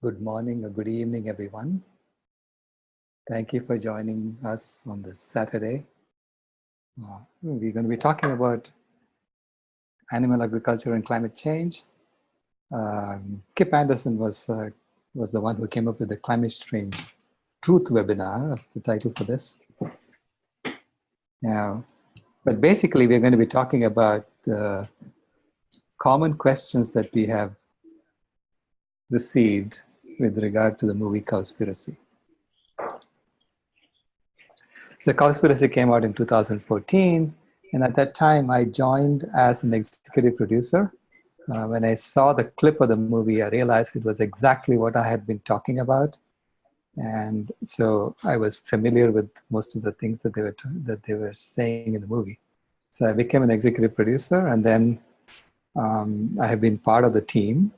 Good morning or good evening, everyone. Thank you for joining us on this Saturday. We're going to be talking about animal agriculture and climate change. Kip Anderson was the one who came up with the Climate Change Truth webinar. That's the title for this. Now, but basically, we're going to be talking about the common questions that we have received with regard to the movie Cowspiracy. So Cowspiracy came out in 2014, and at that time I joined as an executive producer. When I saw the clip of the movie, I realized it was exactly what I had been talking about, and so I was familiar with most of the things that they were saying in the movie. So I became an executive producer, and then I have been part of the team,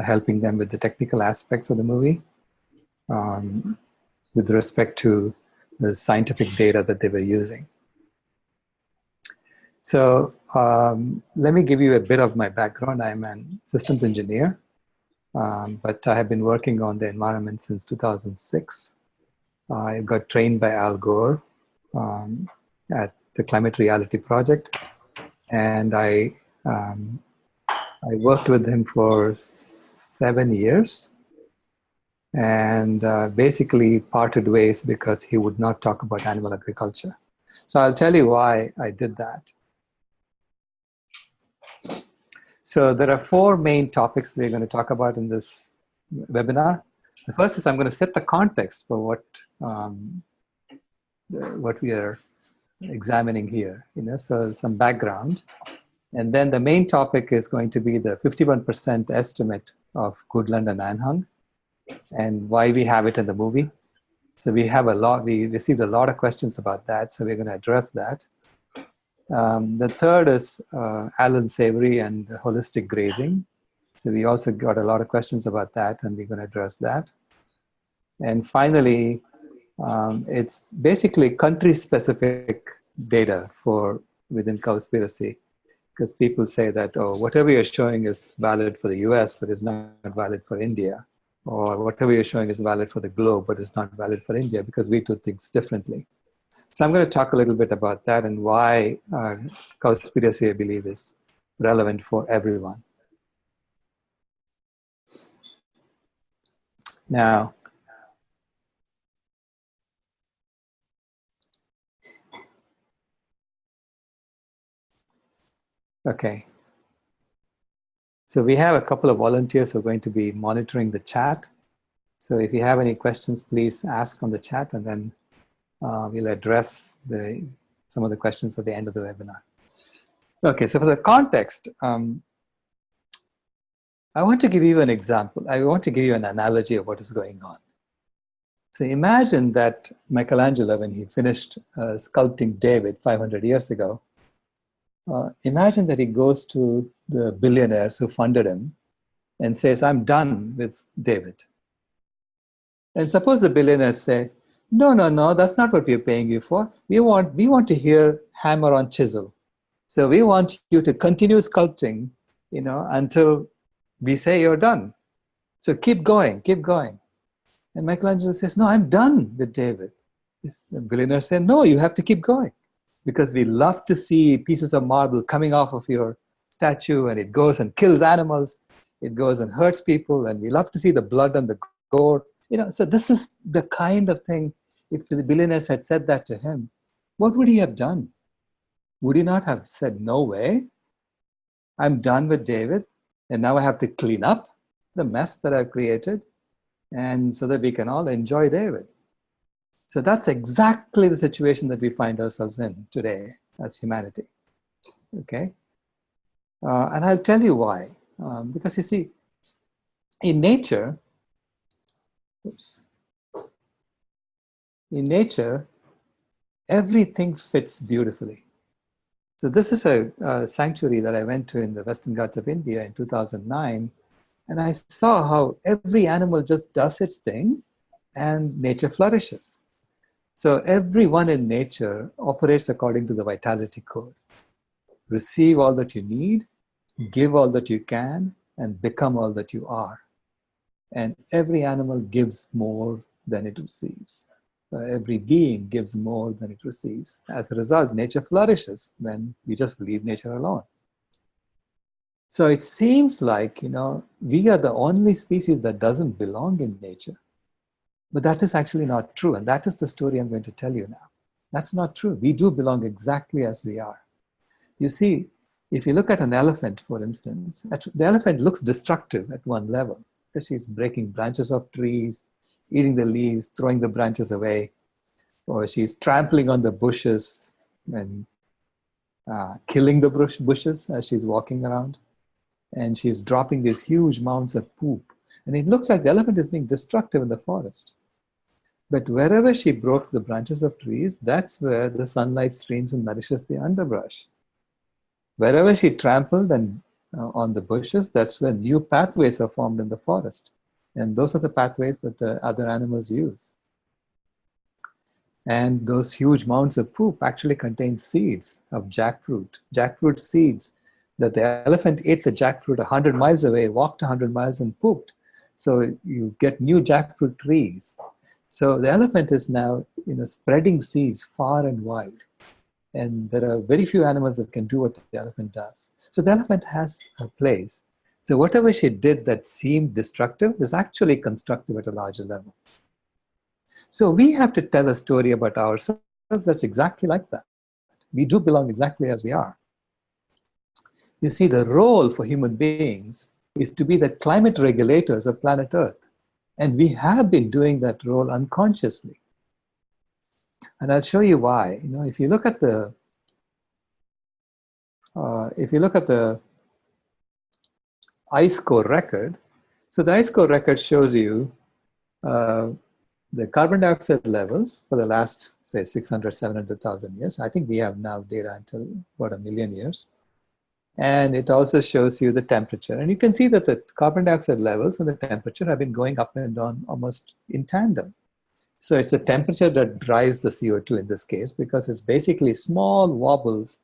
helping them with the technical aspects of the movie, with respect to the scientific data that they were using. So let me give you a bit of my background. I'm a systems engineer, but I have been working on the environment since 2006. I got trained by Al Gore at the Climate Reality Project, and I worked with him for 7 years, and basically parted ways because he would not talk about animal agriculture. So I'll tell you why I did that. So there are 4 main topics we're going to talk about in this webinar. The first is I'm going to set the context for what we are examining here, so some background. And then the main topic is going to be the 51% estimate of Goodland and Anhang, and why we have it in the movie. So we received a lot of questions about that, so we're going to address that. The third is Allan, Savory, and holistic grazing. So we also got a lot of questions about that, and we're going to address that. And finally, it's basically country-specific data within Cowspiracy, because people say that, oh, whatever you're showing is valid for the US, but is not valid for India. Or whatever you're showing is valid for the globe, but it's not valid for India, because we do things differently. So I'm going to talk a little bit about that and why Cowspiracy, I believe, is relevant for everyone. Now, okay. So we have a couple of volunteers who are going to be monitoring the chat. So if you have any questions, please ask on the chat, and then we'll address some of the questions at the end of the webinar. Okay, so for the context, I want to give you an example. I want to give you an analogy of what is going on. So imagine that Michelangelo, when he finished sculpting David 500 years ago, imagine that he goes to the billionaires who funded him and says, I'm done with David. And suppose the billionaires say, no, that's not what we're paying you for. We want to hear hammer on chisel. So we want you to continue sculpting, until we say you're done. So keep going, keep going. And Michelangelo says, no, I'm done with David. The billionaires say, no, you have to keep going, because we love to see pieces of marble coming off of your statue, and it goes and kills animals. It goes and hurts people, and we love to see the blood and the gore. So this is the kind of thing, if the billionaires had said that to him, what would he have done? Would he not have said, no way, I'm done with David, and now I have to clean up the mess that I've created, and so that we can all enjoy David? So that's exactly the situation that we find ourselves in today as humanity, okay? And I'll tell you why. Because you see, in nature, everything fits beautifully. So this is a sanctuary that I went to in the Western Ghats of India in 2009, and I saw how every animal just does its thing, and nature flourishes. So everyone in nature operates according to the vitality code. Receive all that you need, give all that you can, and become all that you are. And every animal gives more than it receives. Every being gives more than it receives. As a result, nature flourishes when we just leave nature alone. So it seems like, we are the only species that doesn't belong in nature. But that is actually not true. And that is the story I'm going to tell you now. That's not true. We do belong exactly as we are. You see, if you look at an elephant, for instance, the elephant looks destructive at one level because she's breaking branches of trees, eating the leaves, throwing the branches away, or she's trampling on the bushes and killing the bushes as she's walking around. And she's dropping these huge mounds of poop. And it looks like the elephant is being destructive in the forest. But wherever she broke the branches of trees, that's where the sunlight streams and nourishes the underbrush. Wherever she trampled and on the bushes, that's where new pathways are formed in the forest. And those are the pathways that the other animals use. And those huge mounds of poop actually contain seeds of jackfruit seeds that the elephant ate the jackfruit 100 miles away, walked 100 miles and pooped. So you get new jackfruit trees. So the elephant is now spreading seeds far and wide. And there are very few animals that can do what the elephant does. So the elephant has a place. So whatever she did that seemed destructive is actually constructive at a larger level. So we have to tell a story about ourselves that's exactly like that. We do belong exactly as we are. You see, the role for human beings is to be the climate regulators of planet Earth. And we have been doing that role unconsciously. And I'll show you why. If you look at the ice core record, so the ice core record shows you the carbon dioxide levels for the last, say, 600, 700,000 years. I think we have now data until about 1 million years. And it also shows you the temperature. And you can see that the carbon dioxide levels and the temperature have been going up and down almost in tandem. So it's the temperature that drives the CO2 in this case, because it's basically small wobbles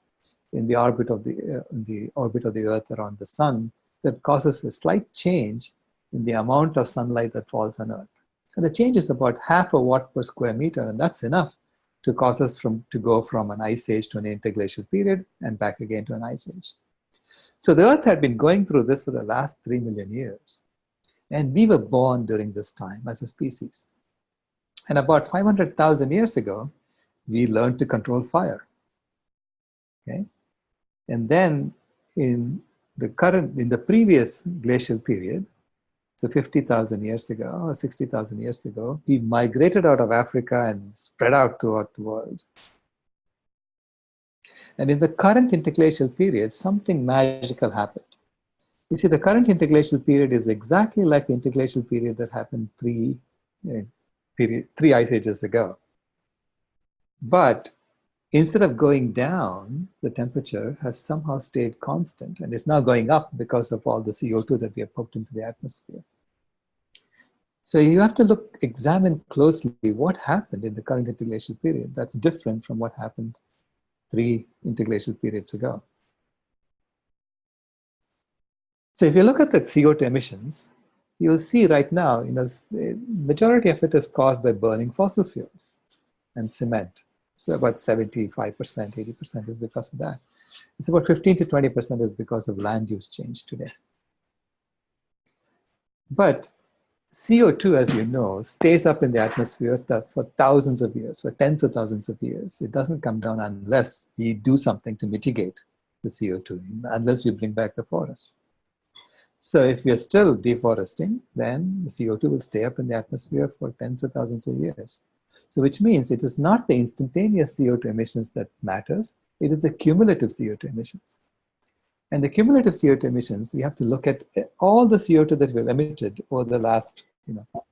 in the orbit of the Earth around the sun that causes a slight change in the amount of sunlight that falls on Earth. And the change is about half a watt per square meter, and that's enough to cause us to go from an ice age to an interglacial period and back again to an ice age. So the Earth had been going through this for the last 3 million years. And we were born during this time as a species. And about 500,000 years ago, we learned to control fire. Okay? And then in the previous glacial period, so 50,000 years ago or 60,000 years ago, we migrated out of Africa and spread out throughout the world. And in the current interglacial period, something magical happened. You see, the current interglacial period is exactly like the interglacial period that happened three ice ages ago. But instead of going down, the temperature has somehow stayed constant and is now going up because of all the CO2 that we have poked into the atmosphere. So you have to examine closely what happened in the current interglacial period that's different from what happened 3 interglacial periods ago. So if you look at the CO2 emissions, you'll see right now, the majority of it is caused by burning fossil fuels and cement. So about 75%, 80% is because of that. It's about 15 to 20% is because of land use change today. But CO2, as you know, stays up in the atmosphere for thousands of years, for tens of thousands of years. It doesn't come down unless we do something to mitigate the CO2, unless we bring back the forests. So if we are still deforesting, then the CO2 will stay up in the atmosphere for tens of thousands of years. So which means it is not the instantaneous CO2 emissions that matters, it is the cumulative CO2 emissions. And the cumulative CO2 emissions, we have to look at all the CO2 that we've emitted over the last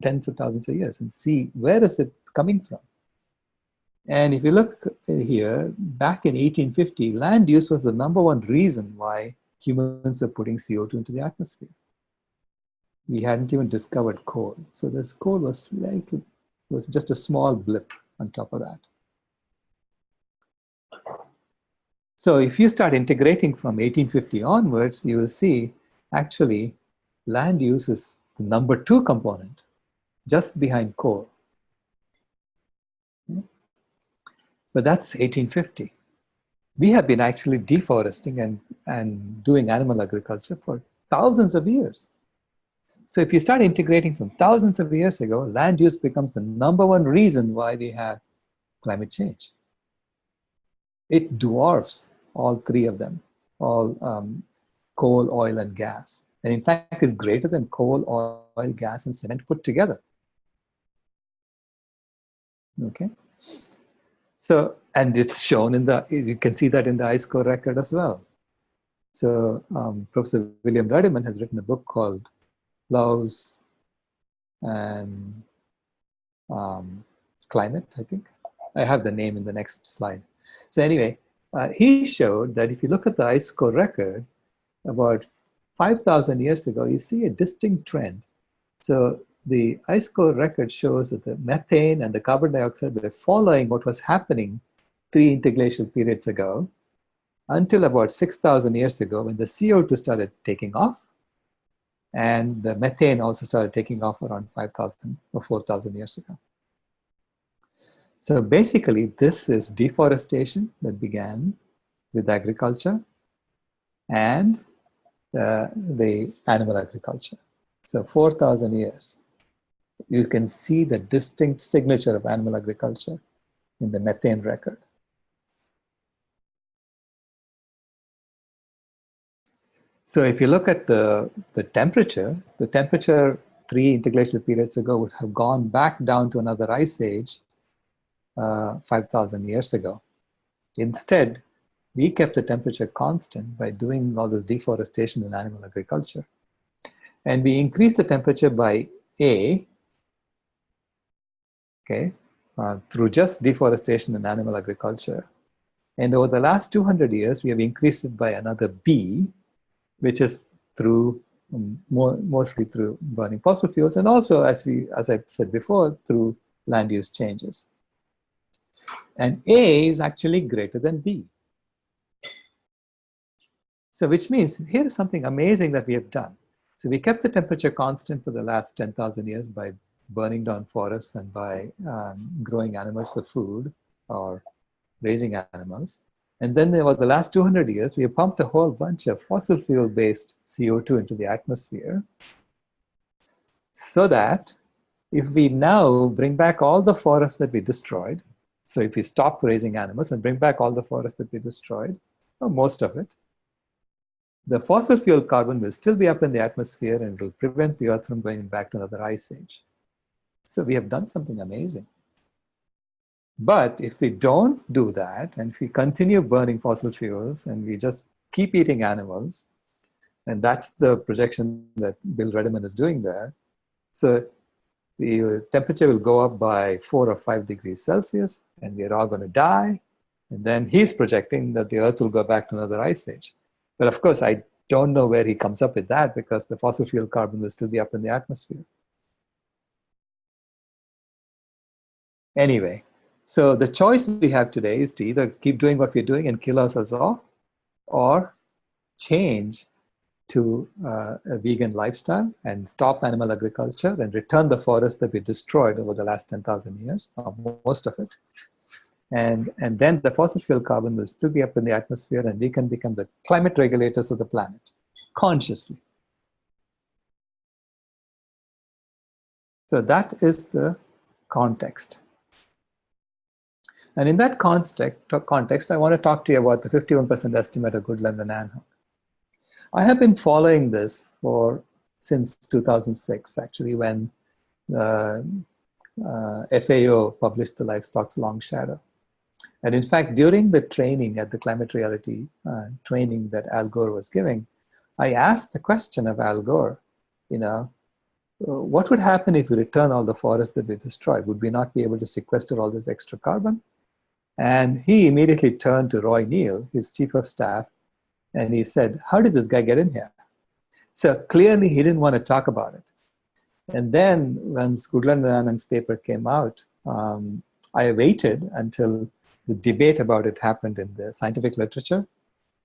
tens of thousands of years and see where is it coming from. And if you look here, back in 1850, land use was the #1 reason why humans are putting CO2 into the atmosphere. We hadn't even discovered coal. So this coal was just a small blip on top of that. So if you start integrating from 1850 onwards, you will see actually land use is the number 2 component, just behind coal. But that's 1850. We have been actually deforesting and doing animal agriculture for thousands of years. So if you start integrating from thousands of years ago, land use becomes the number 1 reason why we have climate change. It dwarfs all 3 of them, all coal, oil, and gas. And in fact, is greater than coal, oil, gas, and cement put together. Okay? So, and it's shown in the, you can see that in the ice core record as well. So Professor William Radiman has written a book called Laws and Climate, I think. I have the name in the next slide. So anyway, he showed that if you look at the ice core record, about 5,000 years ago, you see a distinct trend. So the ice core record shows that the methane and the carbon dioxide were following what was happening 3 interglacial periods ago until about 6,000 years ago when the CO2 started taking off and the methane also started taking off around 5,000 or 4,000 years ago. So basically, this is deforestation that began with agriculture and the animal agriculture. So 4,000 years. You can see the distinct signature of animal agriculture in the methane record. So if you look at the temperature 3 interglacial periods ago would have gone back down to another ice age 5,000 years ago. Instead, we kept the temperature constant by doing all this deforestation in animal agriculture. And we increased the temperature by A, okay, through just deforestation and animal agriculture. And over the last 200 years, we have increased it by another B, which is through mostly through burning fossil fuels, and also, as I said before, through land use changes. And A is actually greater than B. So which means here's something amazing that we have done. So we kept the temperature constant for the last 10,000 years by burning down forests and by growing animals for food or raising animals. And then over the last 200 years, we have pumped a whole bunch of fossil fuel-based CO2 into the atmosphere so that if we now bring back all the forests that we destroyed, so if we stop raising animals and bring back all the forests that we destroyed, or most of it, the fossil fuel carbon will still be up in the atmosphere and it will prevent the Earth from going back to another ice age. So we have done something amazing. But if we don't do that, and if we continue burning fossil fuels and we just keep eating animals, and that's the projection that Bill Rediman is doing there, so the temperature will go up by 4 or 5 degrees Celsius, and we're all going to die. And then he's projecting that the Earth will go back to another ice age. But of course, I don't know where he comes up with that because the fossil fuel carbon will still be up in the atmosphere. Anyway, so the choice we have today is to either keep doing what we're doing and kill ourselves off, or change to a vegan lifestyle and stop animal agriculture and return the forest that we destroyed over the last 10,000 years, or most of it. And then the fossil fuel carbon will still be up in the atmosphere and we can become the climate regulators of the planet, consciously. So that is the context. And in that context, I want to talk to you about the 51% estimate of Goodland and Anhang. I have been following this since 2006, actually, when FAO published the Livestock's Long Shadow. And in fact, during the training at the climate reality training that Al Gore was giving, I asked the question of Al Gore, what would happen if we return all the forests that we destroyed? Would we not be able to sequester all this extra carbon? And he immediately turned to Roy Neal, his chief of staff, and he said, how did this guy get in here? So clearly he didn't want to talk about it. And then once Goodland and Anhang's paper came out, I waited until the debate about it happened in the scientific literature.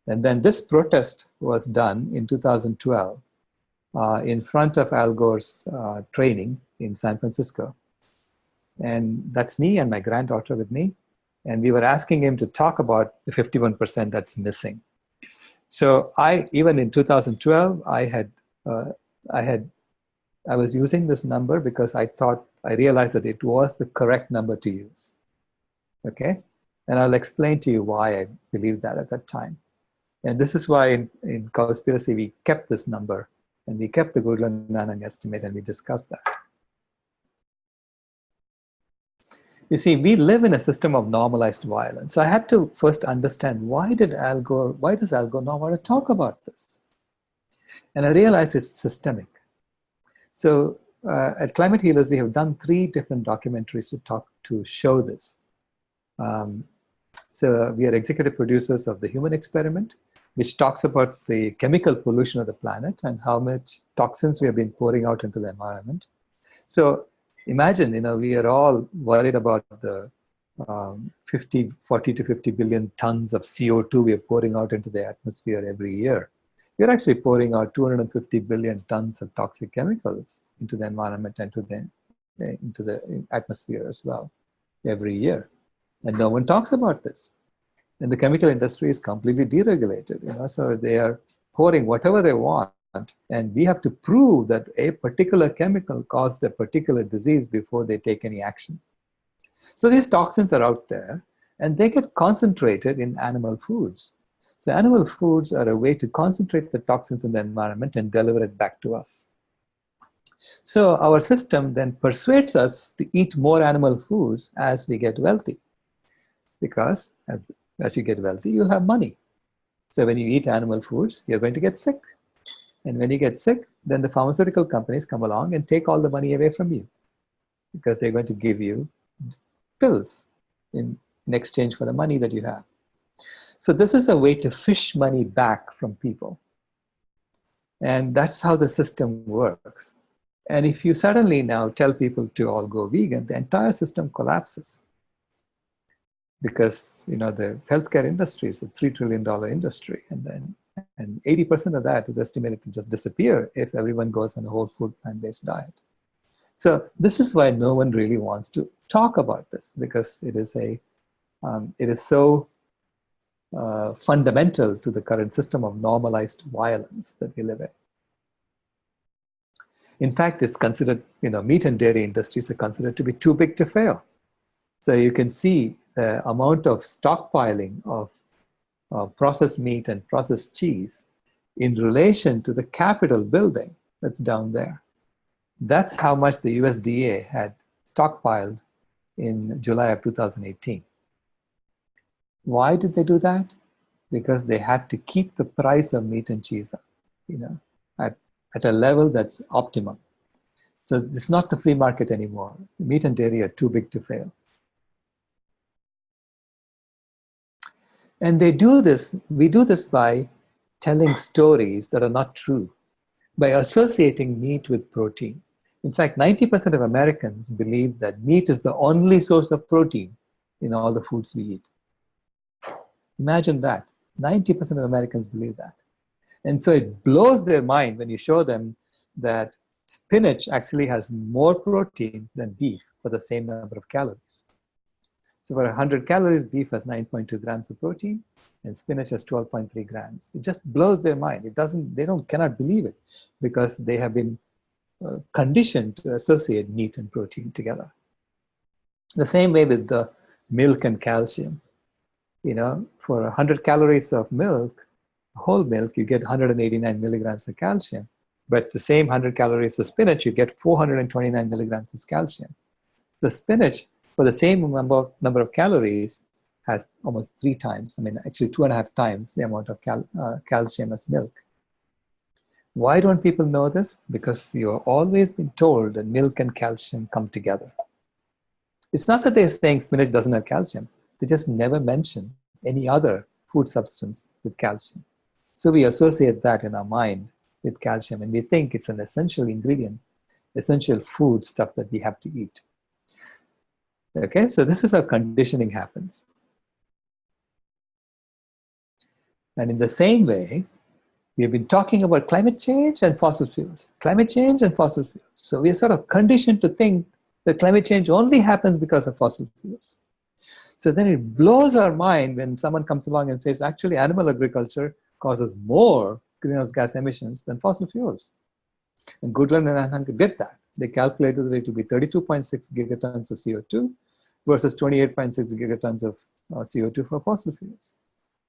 And then this protest was done in 2012 in front of Al Gore's training in San Francisco. And that's me and my granddaughter with me. And we were asking him to talk about the 51% that's missing. So even in 2012, I was using this number because I realized that it was the correct number to use. Okay? And I'll explain to you why I believed that at that time. And this is why in Cowspiracy, we kept this number, and we kept the Goodland Anhang estimate, and we discussed that. You see, we live in a system of normalized violence. So I had to first understand, why does Al Gore not want to talk about this? And I realized it's systemic. So at Climate Healers, we have done 3 different documentaries to show this. So we are executive producers of The Human Experiment, which talks about the chemical pollution of the planet and how much toxins we have been pouring out into the environment. So imagine, we are all worried about the 40 to 50 billion tons of CO2 we are pouring out into the atmosphere every year. We're actually pouring out 250 billion tons of toxic chemicals into the environment and into the atmosphere as well every year. And no one talks about this. And the chemical industry is completely deregulated, so they are pouring whatever they want, and we have to prove that a particular chemical caused a particular disease before they take any action. So these toxins are out there, and they get concentrated in animal foods. So animal foods are a way to concentrate the toxins in the environment and deliver it back to us. So our system then persuades us to eat more animal foods as we get wealthy, because as you get wealthy, you'll have money. So when you eat animal foods, you're going to get sick. And when you get sick, then the pharmaceutical companies come along and take all the money away from you, because they're going to give you pills in exchange for the money that you have. So this is a way to fish money back from people. And that's how the system works. And if you suddenly now tell people to all go vegan, the entire system collapses. Because the healthcare industry is a $3 trillion industry, and 80% of that is estimated to just disappear if everyone goes on a whole food plant-based diet. So this is why no one really wants to talk about this, because it is so fundamental to the current system of normalized violence that we live in. In fact, it's considered, meat and dairy industries are considered to be too big to fail. So you can see the amount of stockpiling of processed meat and processed cheese in relation to the Capitol building that's down there. That's how much the USDA had stockpiled in July of 2018. Why did they do that? Because they had to keep the price of meat and cheese at a level that's optimal. So it's not the free market anymore. Meat and dairy are too big to fail. And we do this by telling stories that are not true, by associating meat with protein. In fact, 90% of Americans believe that meat is the only source of protein in all the foods we eat. Imagine that. 90% of Americans believe that. And so it blows their mind when you show them that spinach actually has more protein than beef for the same number of calories. So for 100 calories, beef has 9.2 grams of protein, and spinach has 12.3 grams. It just blows their mind. They cannot believe it, because they have been conditioned to associate meat and protein together. The same way with the milk and calcium. For 100 calories of milk, whole milk, you get 189 milligrams of calcium. But the same 100 calories of spinach, you get 429 milligrams of calcium. The spinach, for the same number of calories, has almost 3 times, actually 2.5 times the amount of calcium as milk. Why don't people know this? Because you've always been told that milk and calcium come together. It's not that they're saying spinach doesn't have calcium. They just never mention any other food substance with calcium. So we associate that in our mind with calcium, and we think it's an essential ingredient, essential food stuff that we have to eat. Okay, so this is how conditioning happens. And in the same way, We have been talking about climate change and fossil fuels, climate change and fossil fuels. So we are sort of conditioned to think that climate change only happens because of fossil fuels. So then it blows our mind when someone comes along and says, actually, animal agriculture causes more greenhouse gas emissions than fossil fuels. And Goodland and Anhang did that. They calculated that it will be 32.6 gigatons of CO2 versus 28.6 gigatons of CO2 for fossil fuels.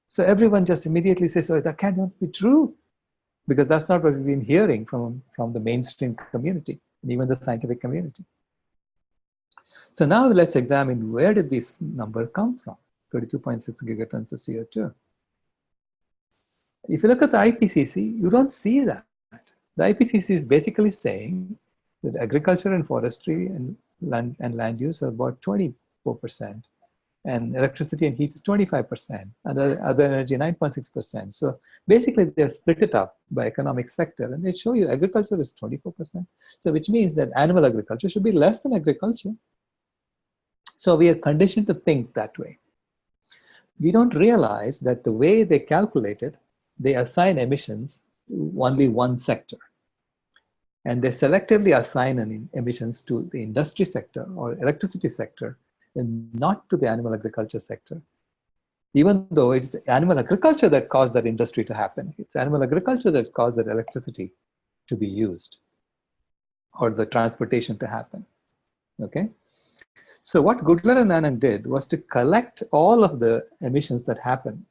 So everyone just immediately says, oh, that cannot be true, because that's not what we've been hearing from the mainstream community and even the scientific community. So now let's examine, where did this number come from, 32.6 gigatons of CO2. If you look at the IPCC, you don't see that. The IPCC is basically saying that agriculture and forestry and land use are about 24%, and electricity and heat is 25%, and other energy 9.6%. So basically they've split it up by economic sector, and they show you agriculture is 24%. So which means that animal agriculture should be less than agriculture. So we are conditioned to think that way. We don't realize that the way they calculate it, they assign emissions to only one sector. And they selectively assign emissions to the industry sector or electricity sector and not to the animal agriculture sector. Even though it's animal agriculture that caused that industry to happen. It's animal agriculture that caused that electricity to be used or the transportation to happen, okay? So what Goodland and Anhang did was to collect all of the emissions that happen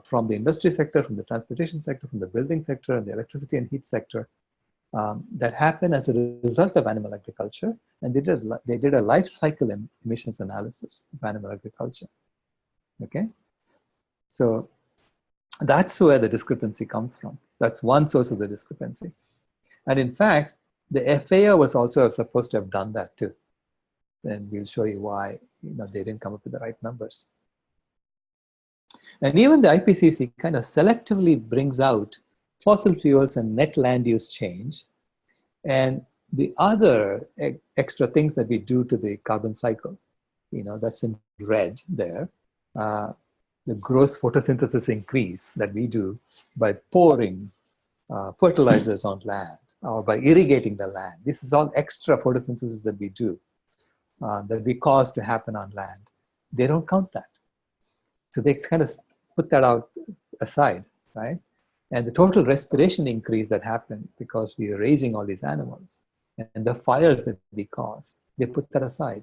from the industry sector, from the transportation sector, from the building sector, and the electricity and heat sector that happen as a result of animal agriculture. And they did a life cycle emissions analysis of animal agriculture, okay? So that's where the discrepancy comes from. That's one source of the discrepancy. And in fact, the FAO was also supposed to have done that too. And we'll show you why they didn't come up with the right numbers. And even the IPCC kind of selectively brings out fossil fuels and net land use change, and the other extra things that we do to the carbon cycle, that's in red there. The gross photosynthesis increase that we do by pouring fertilizers on land or by irrigating the land. This is all extra photosynthesis that we do. That we cause to happen on land. They don't count that. So they kind of put that out aside, right? And the total respiration increase that happened because we are raising all these animals and the fires that we cause, they put that aside.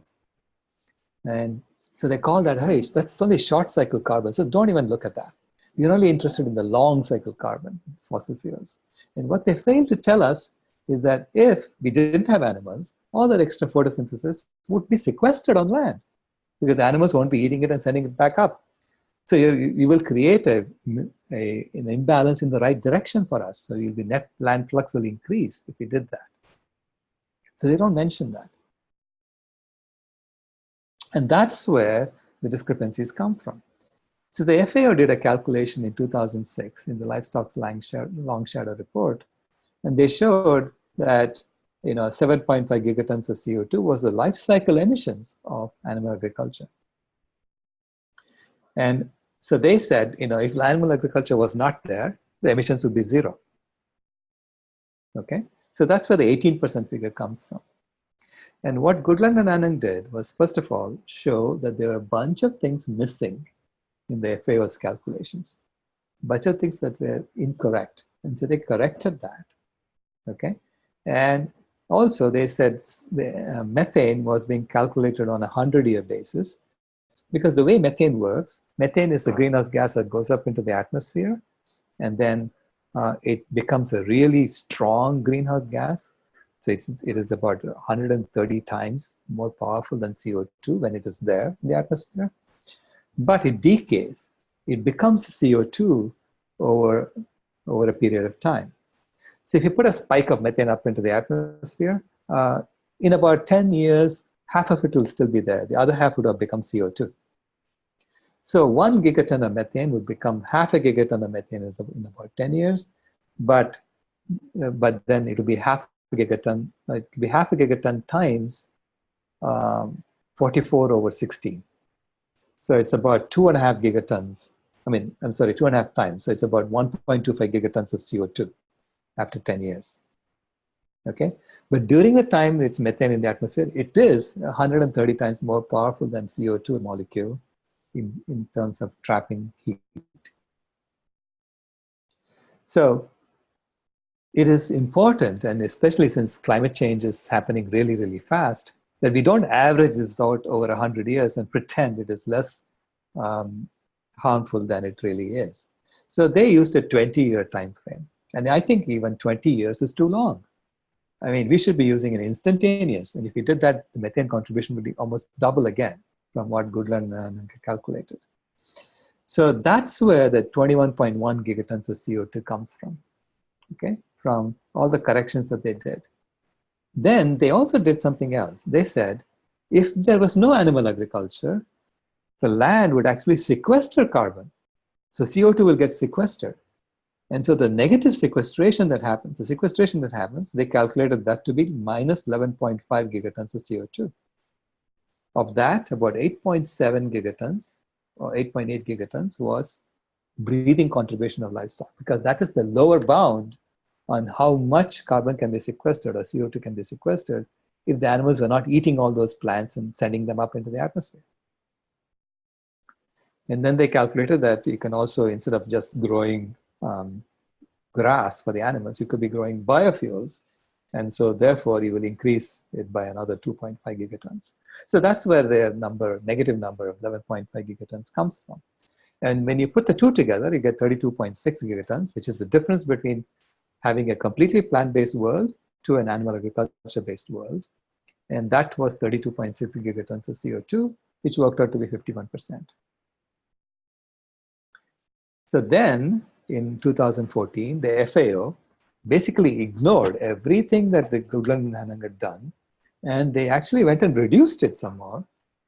And so they call that, hey, that's only short cycle carbon. So don't even look at that. You're only interested in the long cycle carbon, fossil fuels. And what they fail to tell us is that if we didn't have animals, all that extra photosynthesis would be sequestered on land because the animals won't be eating it and sending it back up. So you will create an imbalance in the right direction for us. So the net land flux will increase if we did that. So they don't mention that. And that's where the discrepancies come from. So the FAO did a calculation in 2006 in the Livestock's Long Shadow report, and they showed that 7.5 gigatons of CO2 was the life cycle emissions of animal agriculture. And so they said, if animal agriculture was not there, the emissions would be zero. Okay, so that's where the 18% figure comes from. And what Goodland and Anhang did was, first of all, show that there are a bunch of things missing in the FAO's calculations, a bunch of things that were incorrect. And so they corrected that, okay? And also they said the methane was being calculated on a 100-year basis, because the way methane works, methane is a greenhouse gas that goes up into the atmosphere, and then it becomes a really strong greenhouse gas. So it is about 130 times more powerful than CO2 when it is there in the atmosphere. But it decays. It becomes CO2 over a period of time. So if you put a spike of methane up into the atmosphere, in about 10 years, half of it will still be there. The other half would have become CO2. So 1 gigaton of methane would become half a gigaton of methane in about 10 years, but then it will be half a gigaton. It will be half a gigaton times 44 over 16. So it's about 2.5 gigatons I mean, I'm sorry, 2.5 times. So it's about 1.25 gigatons of CO2 after 10 years. Okay, but during the time it's methane in the atmosphere, it is 130 times more powerful than CO2 molecule in terms of trapping heat. So it is important, and especially since climate change is happening really, really fast, that we don't average this out over 100 years and pretend it is less harmful than it really is. So they used a 20-year time frame. And I think even 20 years is too long. I mean, we should be using an instantaneous. And if we did that, the methane contribution would be almost double again from what Goodland and calculated. So that's where the 21.1 gigatons of CO2 comes from, okay, from all the corrections that they did. Then they also did something else. They said, if there was no animal agriculture, the land would actually sequester carbon. So CO2 will get sequestered. And so the negative sequestration that happens, the sequestration that happens, they calculated that to be minus 11.5 gigatons of CO2. Of that, about 8.7 gigatons or 8.8 gigatons was breathing contribution of livestock, because that is the lower bound on how much carbon can be sequestered or CO2 can be sequestered if the animals were not eating all those plants and sending them up into the atmosphere. And then they calculated that you can also, instead of just growing grass for the animals, you could be growing biofuels. And so therefore you will increase it by another 2.5 gigatons. So that's where their number, negative number of 11.5 gigatons comes from. And when you put the two together, you get 32.6 gigatons, which is the difference between having a completely plant-based world to an animal agriculture-based world. And that was 32.6 gigatons of CO2, which worked out to be 51%. So then, in 2014, the FAO basically ignored everything that the Goodland and Anhang had done, and they actually went and reduced it some more.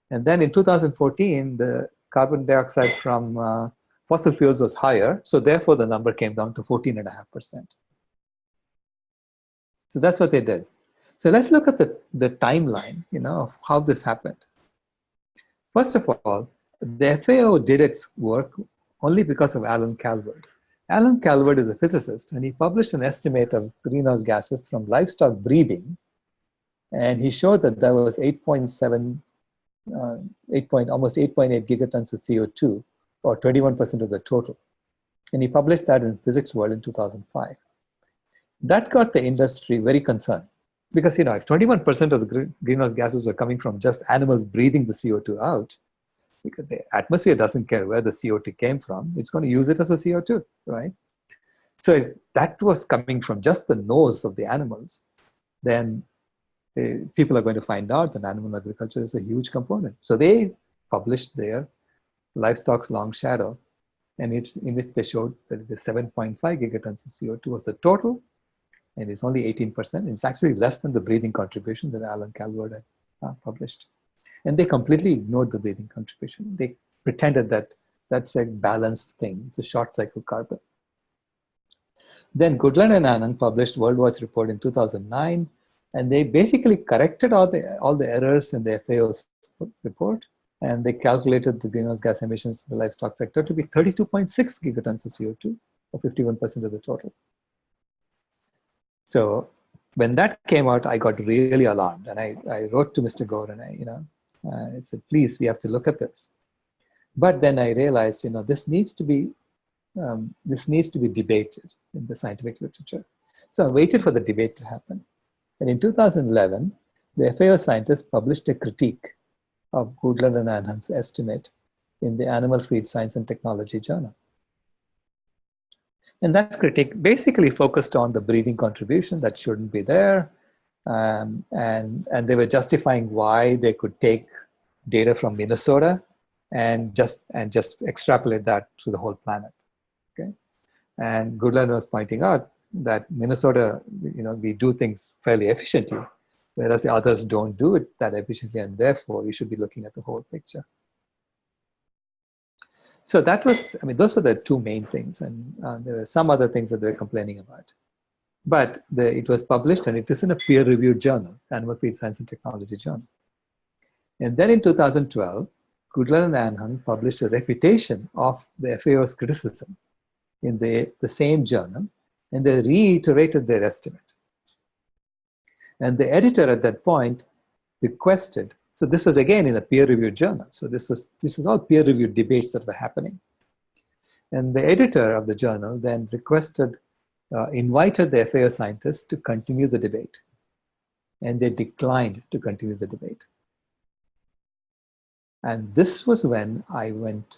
And then in 2014, the carbon dioxide from fossil fuels was higher, so therefore the number came down to 14.5%. So that's what they did. So let's look at the timeline, of how this happened. First of all, the FAO did its work only because of Allan Calvert. Allan Calvert is a physicist, and he published an estimate of greenhouse gases from livestock breeding, and he showed that there was almost 8.8 gigatons of CO2, or 21% of the total. And he published that in Physics World in 2005. That got the industry very concerned, because if 21% of the greenhouse gases were coming from just animals breathing the CO2 out, because the atmosphere doesn't care where the CO2 came from, it's going to use it as a CO2, right? So if that was coming from just the nose of the animals, then people are going to find out that animal agriculture is a huge component. So they published their livestock's long shadow, and in which they showed that the 7.5 gigatons of CO2 was the total, and it's only 18%. It's actually less than the breathing contribution that Allan Calvert had published. And they completely ignored the breathing contribution. They pretended that that's a balanced thing. It's a short cycle carbon. Then Goodland and Anhang published World Watch Report in 2009, and they basically corrected all the errors in the FAO's report, and they calculated the greenhouse gas emissions in the livestock sector to be 32.6 gigatons of CO2, or 51% of the total. So when that came out, I got really alarmed, and I wrote to Mr. Gore, and I said, please, we have to look at this. But then I realized, this needs to be debated in the scientific literature. So I waited for the debate to happen. And in 2011, the FAO scientists published a critique of Goodland and Anhang's estimate in the Animal Feed Science and Technology journal. And that critique basically focused on the breathing contribution that shouldn't be there. And they were justifying why they could take data from Minnesota and just extrapolate that to the whole planet. Okay, and Goodland was pointing out that Minnesota, we do things fairly efficiently, whereas the others don't do it that efficiently, and therefore we should be looking at the whole picture. So that was, those were the two main things, and there were some other things that they were complaining about. But it was published, and it is in a peer-reviewed journal, Animal Feed Science and Technology journal. And then in 2012, Goodland and Anhang published a refutation of the FAO's criticism in the same journal, and they reiterated their estimate. And the editor at that point requested, so this was again in a peer-reviewed journal, so this is all peer-reviewed debates that were happening. And the editor of the journal then invited the FAO scientists to continue the debate. And they declined to continue the debate. And this was when I went,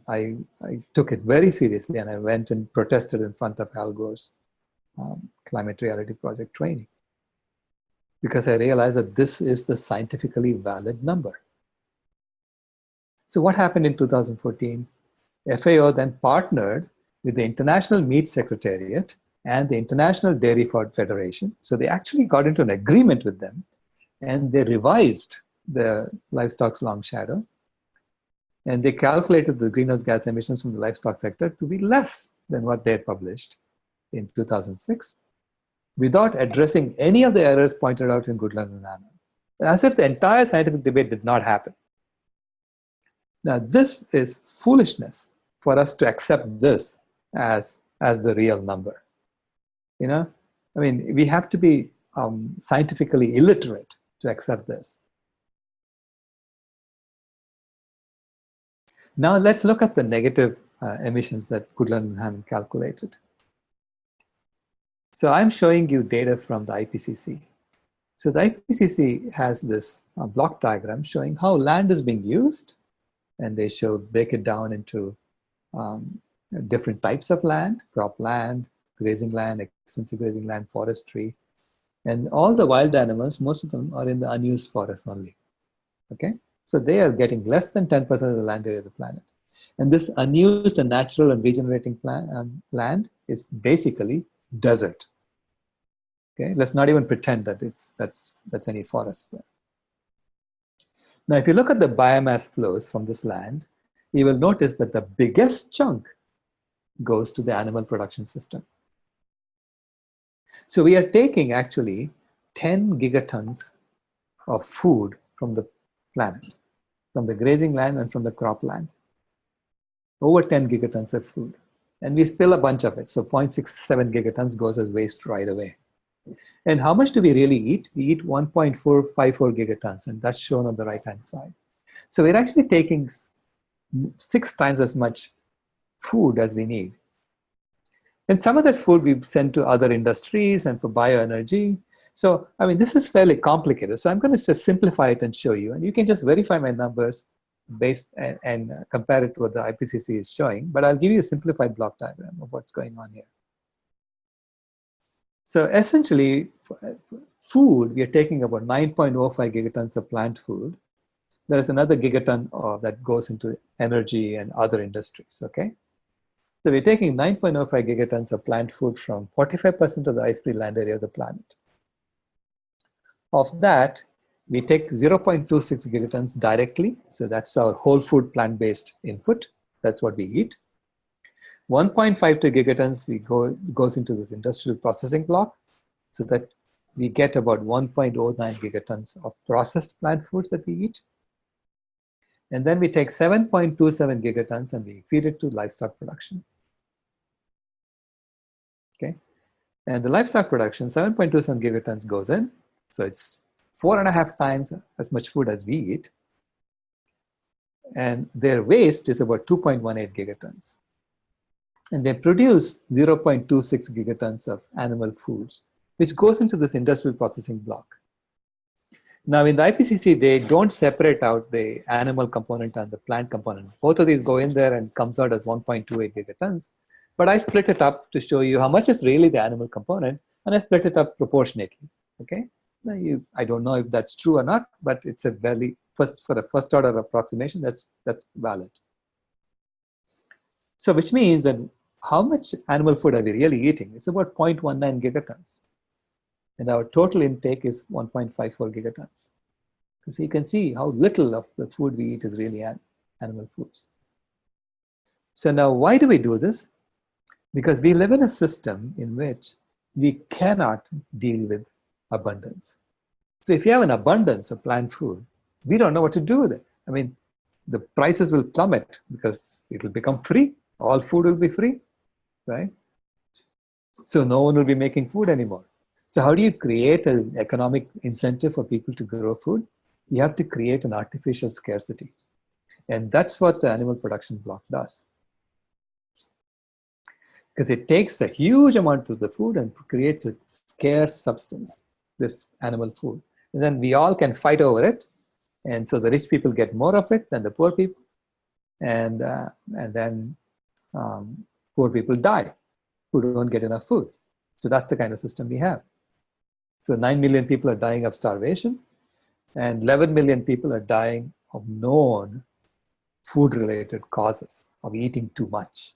I took it very seriously, and I went and protested in front of Al Gore's Climate Reality Project training, because I realized that this is the scientifically valid number. So what happened in 2014? FAO then partnered with the International Meat Secretariat and the International Dairy Federation. So they actually got into an agreement with them, and they revised the livestock's long shadow, and they calculated the greenhouse gas emissions from the livestock sector to be less than what they had published in 2006, without addressing any of the errors pointed out in Goodland and Anhang, as if the entire scientific debate did not happen. Now, this is foolishness for us to accept this as the real number. You know, I mean, we have to be scientifically illiterate to accept this. Now let's look at the negative emissions that Goodland and Anhang calculated. So I'm showing you data from the IPCC. So the IPCC has this block diagram showing how land is being used, and they break it down into different types of land: crop land, grazing land, extensive grazing land, forestry. And all the wild animals, most of them are in the unused forests only. Okay? So they are getting less than 10% of the land area of the planet. And this unused and natural and regenerating land is basically desert. Okay? Let's not even pretend that that's any forest. Now, if you look at the biomass flows from this land, you will notice that the biggest chunk goes to the animal production system. So we are taking actually 10 gigatons of food from the planet, from the grazing land and from the crop land. Over 10 gigatons of food. And we spill a bunch of it. So 0.67 gigatons goes as waste right away. And how much do we really eat? We eat 1.454 gigatons, and that's shown on the right-hand side. So we're actually taking 6 times as much food as we need. And some of that food we send to other industries and for bioenergy. So, I mean, this is fairly complicated. So I'm going to just simplify it and show you. And you can just verify my numbers based and compare it to what the IPCC is showing. But I'll give you a simplified block diagram of what's going on here. So essentially, food, we are taking about 9.05 gigatons of plant food. There is another gigaton that goes into energy and other industries, okay? So we're taking 9.05 gigatons of plant food from 45% of the ice-free land area of the planet. Of that, we take 0.26 gigatons directly. So that's our whole food plant-based input. That's what we eat. 1.52 gigatons goes into this industrial processing block, so that we get about 1.09 gigatons of processed plant foods that we eat. And then we take 7.27 gigatons and we feed it to livestock production. Okay, and the livestock production, 7.27 gigatons goes in, so it's 4.5 times as much food as we eat. And their waste is about 2.18 gigatons. And they produce 0.26 gigatons of animal foods, which goes into this industrial processing block. Now, in the IPCC, they don't separate out the animal component and the plant component. Both of these go in there and comes out as 1.28 gigatons. But I split it up to show you how much is really the animal component, and I split it up proportionately. Okay? Now I don't know if that's true or not, but it's a for a first order approximation, that's valid. So which means that how much animal food are we really eating? It's about 0.19 gigatons. And our total intake is 1.54 gigatons. So you can see how little of the food we eat is really animal foods. So now why do we do this? Because we live in a system in which we cannot deal with abundance. So if you have an abundance of plant food, we don't know what to do with it. I mean, the prices will plummet because it will become free. All food will be free, right? So no one will be making food anymore. So how do you create an economic incentive for people to grow food? You have to create an artificial scarcity. And that's what the animal production block does. Because it takes a huge amount of the food and creates a scarce substance, this animal food. And then we all can fight over it. And so the rich people get more of it than the poor people. And then poor people die who don't get enough food. So that's the kind of system we have. So 9 million people are dying of starvation, and 11 million people are dying of known food-related causes of eating too much.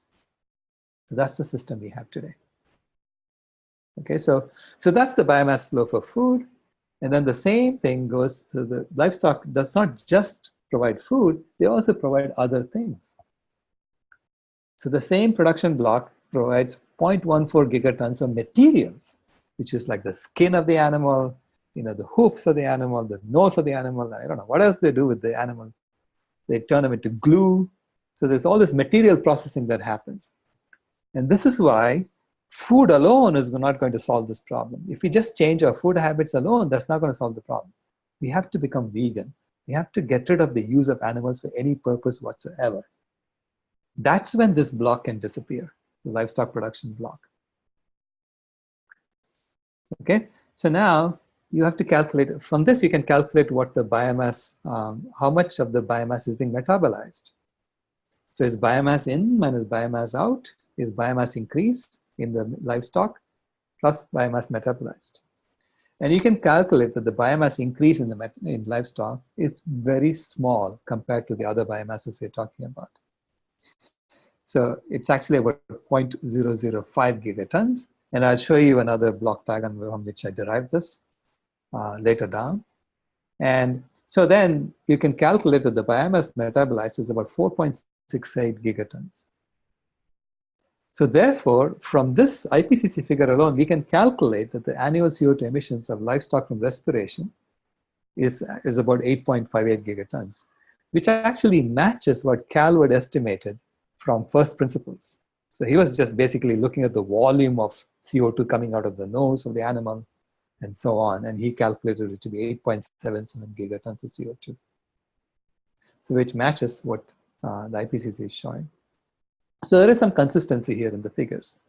So that's the system we have today. Okay, so that's the biomass flow for food. And then the same thing goes to the livestock. Does not just provide food, they also provide other things. So the same production block provides 0.14 gigatons of materials, which is like the skin of the animal, the hoofs of the animal, the nose of the animal. I don't know what else they do with the animal. They turn them into glue. So there's all this material processing that happens. And this is why food alone is not going to solve this problem. If we just change our food habits alone, that's not going to solve the problem. We have to become vegan. We have to get rid of the use of animals for any purpose whatsoever. That's when this block can disappear, the livestock production block. Okay, so now you have to calculate, from this you can calculate what the biomass, how much of the biomass is being metabolized. So is biomass in minus biomass out? Is biomass increase in the livestock plus biomass metabolized? And you can calculate that the biomass increase in livestock is very small compared to the other biomasses we're talking about. So it's actually about 0.005 gigatons. And I'll show you another block diagram from which I derived this later down. And so then you can calculate that the biomass metabolized is about 4.68 gigatons. So therefore, from this IPCC figure alone, we can calculate that the annual CO2 emissions of livestock from respiration is about 8.58 gigatons, which actually matches what Calvert estimated from first principles. So he was just basically looking at the volume of CO2 coming out of the nose of the animal and so on, and he calculated it to be 8.77 gigatons of CO2. So which matches what the IPCC is showing. So there is some consistency here in the figures,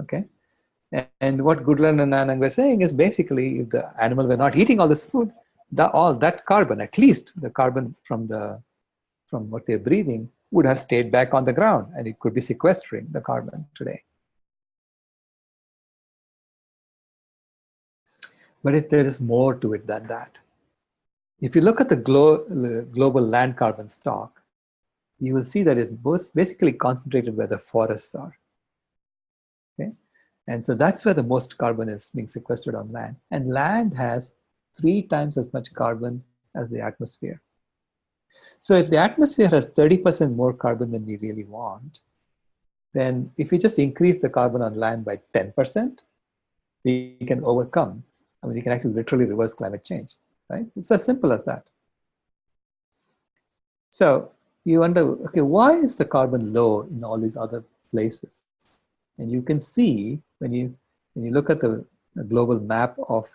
okay? And what Goodland and Anhang were saying is basically if the animal were not eating all this food, all that carbon, at least the carbon from what they're breathing, would have stayed back on the ground, and it could be sequestering the carbon today. But there is more to it than that. If you look at the global land carbon stock, you will see that it's basically concentrated where the forests are. Okay? And so that's where the most carbon is being sequestered on land. And land has 3 times as much carbon as the atmosphere. So if the atmosphere has 30% more carbon than we really want, then if we just increase the carbon on land by 10%, we can overcome. I mean, we can actually literally reverse climate change, right? It's as simple as that. So you wonder, okay, why is the carbon low in all these other places? And you can see when you look at the global map of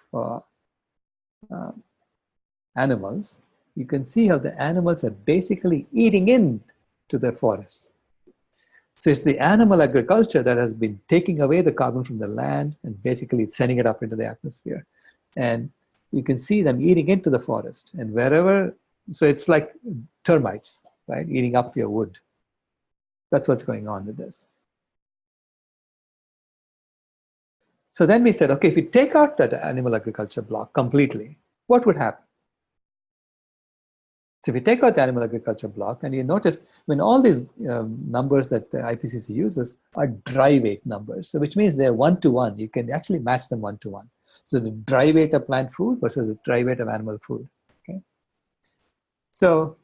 animals, you can see how the animals are basically eating into the forests. So it's the animal agriculture that has been taking away the carbon from the land and basically sending it up into the atmosphere. And you can see them eating into the forest. And wherever, so it's like termites, right? Eating up your wood. That's what's going on with this. So then we said, okay, if we take out that animal agriculture block completely, what would happen? So if we take out the animal agriculture block, and you notice when all these numbers that the IPCC uses are dry weight numbers, so which means they're 1-to-1. You can actually match them 1-to-1. So the dry weight of plant food versus the dry weight of animal food. Okay. So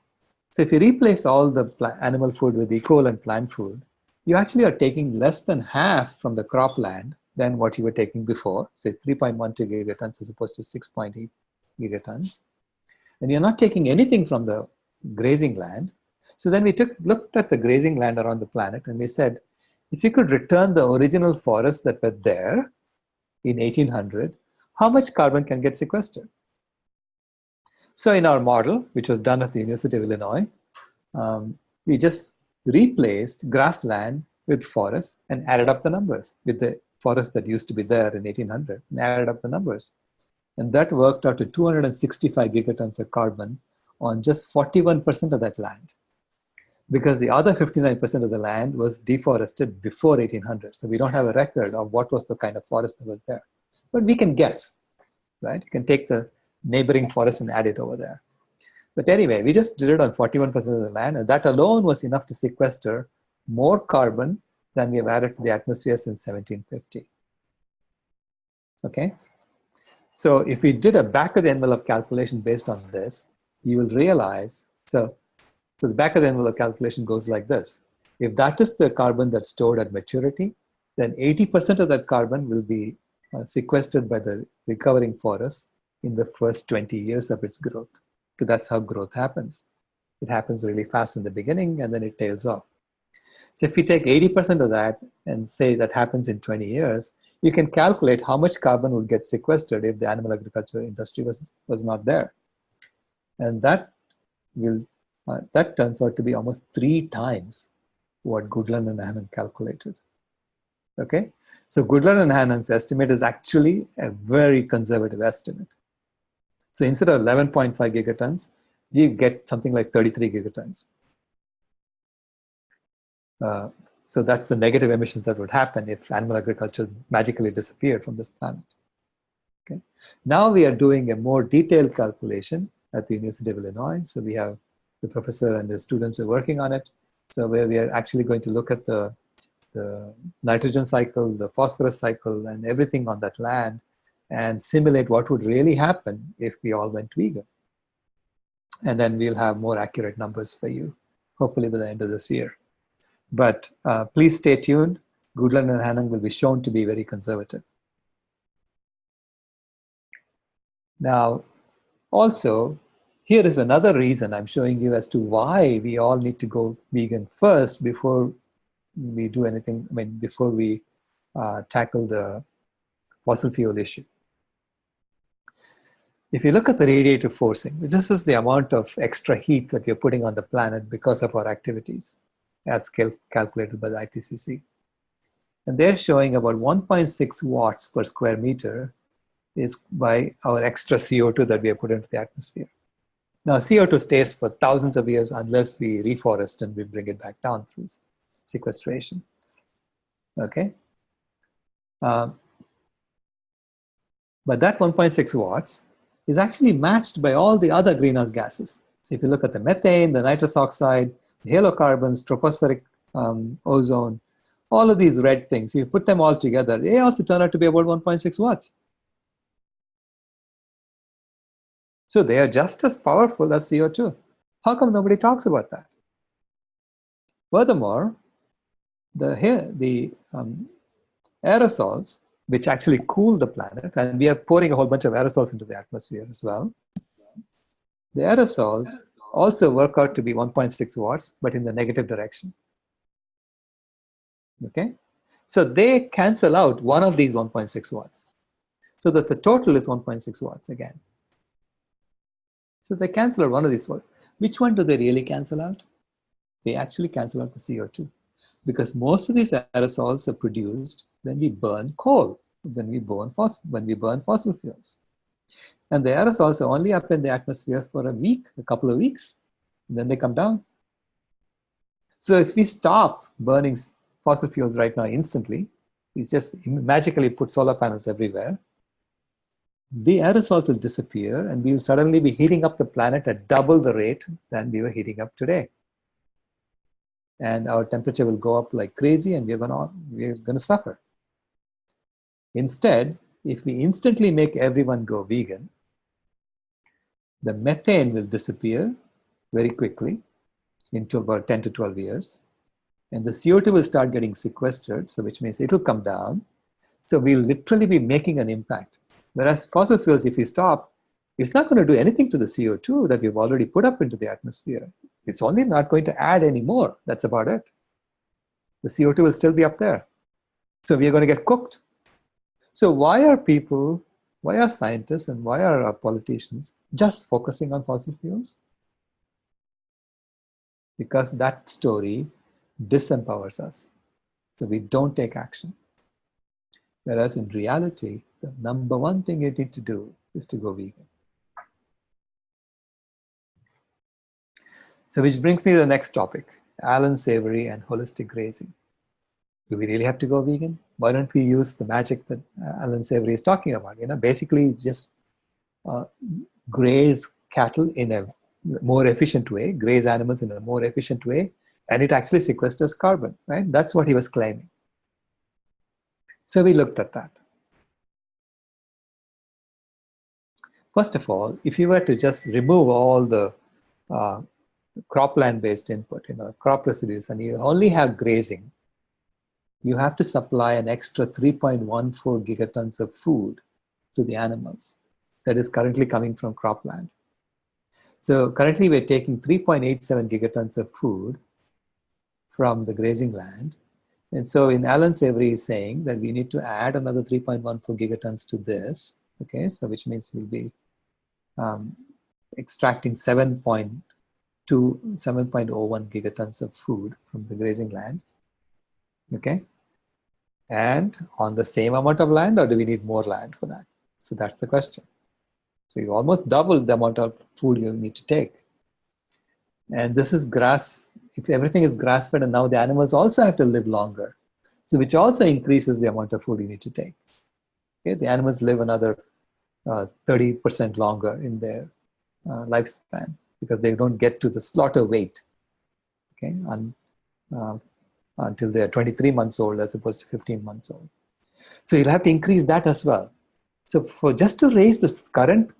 if you replace all the animal food with equivalent plant food, you actually are taking less than half from the cropland than what you were taking before. So it's 3.12 gigatons as opposed to 6.8 gigatons. And you're not taking anything from the grazing land. So then we looked at the grazing land around the planet and we said, if you could return the original forests that were there in 1800, how much carbon can get sequestered? So in our model, which was done at the University of Illinois, we just replaced grassland with forests and added up the numbers with the forest that used to be there in 1800 and added up the numbers. And that worked out to 265 gigatons of carbon on just 41% of that land, because the other 59% of the land was deforested before 1800. So we don't have a record of what was the kind of forest that was there. But we can guess, right? You can take the neighboring forest and add it over there. But anyway, we just did it on 41% of the land, and that alone was enough to sequester more carbon than we have added to the atmosphere since 1750. Okay? So if we did a back-of-the-envelope calculation based on this, you will realize, so the back-of-the-envelope calculation goes like this. If that is the carbon that's stored at maturity, then 80% of that carbon will be sequestered by the recovering forest in the first 20 years of its growth. So that's how growth happens. It happens really fast in the beginning and then it tails off. So if we take 80% of that and say that happens in 20 years, you can calculate how much carbon would get sequestered if the animal agriculture industry was not there. And that turns out to be almost 3 times what Goodland and Anhang calculated. Okay, so Goodland and Anhang's estimate is actually a very conservative estimate. So instead of 11.5 gigatons, you get something like 33 gigatons. So that's the negative emissions that would happen if animal agriculture magically disappeared from this planet. Okay. Now we are doing a more detailed calculation at the University of Illinois. So we have the professor and the students are working on it. So where we are actually going to look at the nitrogen cycle, the phosphorus cycle, and everything on that land, and simulate what would really happen if we all went vegan. And then we'll have more accurate numbers for you, hopefully by the end of this year. But please stay tuned. Goodland and Anhang will be shown to be very conservative. Now, also, here is another reason I'm showing you as to why we all need to go vegan first before we do anything, before we tackle the fossil fuel issue. If you look at the radiative forcing, this is the amount of extra heat that we're putting on the planet because of our activities, as calculated by the IPCC. And they're showing about 1.6 watts per square meter is by our extra CO2 that we have put into the atmosphere. Now, CO2 stays for thousands of years unless we reforest and we bring it back down through sequestration. Okay? But that 1.6 watts is actually matched by all the other greenhouse gases. So if you look at the methane, the nitrous oxide, the halocarbons, tropospheric ozone, all of these red things, you put them all together, they also turn out to be about 1.6 watts. So they are just as powerful as CO2. How come nobody talks about that? Furthermore, the aerosols, which actually cool the planet, and we are pouring a whole bunch of aerosols into the atmosphere as well. The aerosols also work out to be 1.6 watts, but in the negative direction. Okay? So they cancel out one of these 1.6 watts. So that the total is 1.6 watts again. So they cancel out one of these watts. Which one do they really cancel out? They actually cancel out the CO2. Because most of these aerosols are produced when we burn coal, when we burn fossil fuels. And the aerosols are only up in the atmosphere for a week, a couple of weeks, and then they come down. So if we stop burning fossil fuels right now instantly, we just magically put solar panels everywhere, the aerosols will disappear and we'll suddenly be heating up the planet at double the rate than we were heating up today. And our temperature will go up like crazy and we're gonna suffer. Instead, if we instantly make everyone go vegan, the methane will disappear very quickly into about 10 to 12 years. And the CO2 will start getting sequestered, so which means it'll come down. So we'll literally be making an impact. Whereas fossil fuels, if we stop, It's not going to do anything to the CO2 that we've already put up into the atmosphere. It's only not going to add any more. That's about it. The CO2 will still be up there. So we are going to get cooked. So why are scientists and why are our politicians just focusing on fossil fuels? Because that story disempowers us. So we don't take action. Whereas in reality, the number one thing you need to do is to go vegan. So which brings me to the next topic, Allan, Savory, and holistic grazing. Do we really have to go vegan? Why don't we use the magic that Allan Savory is talking about? Basically just graze cattle in a more efficient way, graze animals in a more efficient way, and it actually sequesters carbon, right? That's what he was claiming. So we looked at that. First of all, if you were to just remove all the cropland-based input, crop residues, and you only have grazing, you have to supply an extra 3.14 gigatons of food to the animals that is currently coming from cropland. So currently we're taking 3.87 gigatons of food from the grazing land. And so in Allan Savory is saying that we need to add another 3.14 gigatons to this, okay? So which means we'll be extracting 7.01 gigatons of food from the grazing land, okay? And on the same amount of land, or do we need more land for that? So that's the question. So you almost double the amount of food you need to take. And this is grass, if everything is grass-fed, and now the animals also have to live longer. So which also increases the amount of food you need to take. Okay, the animals live another 30% longer in their lifespan because they don't get to the slaughter weight, okay, until they're 23 months old as opposed to 15 months old. So you'll have to increase that as well. So for just to raise this current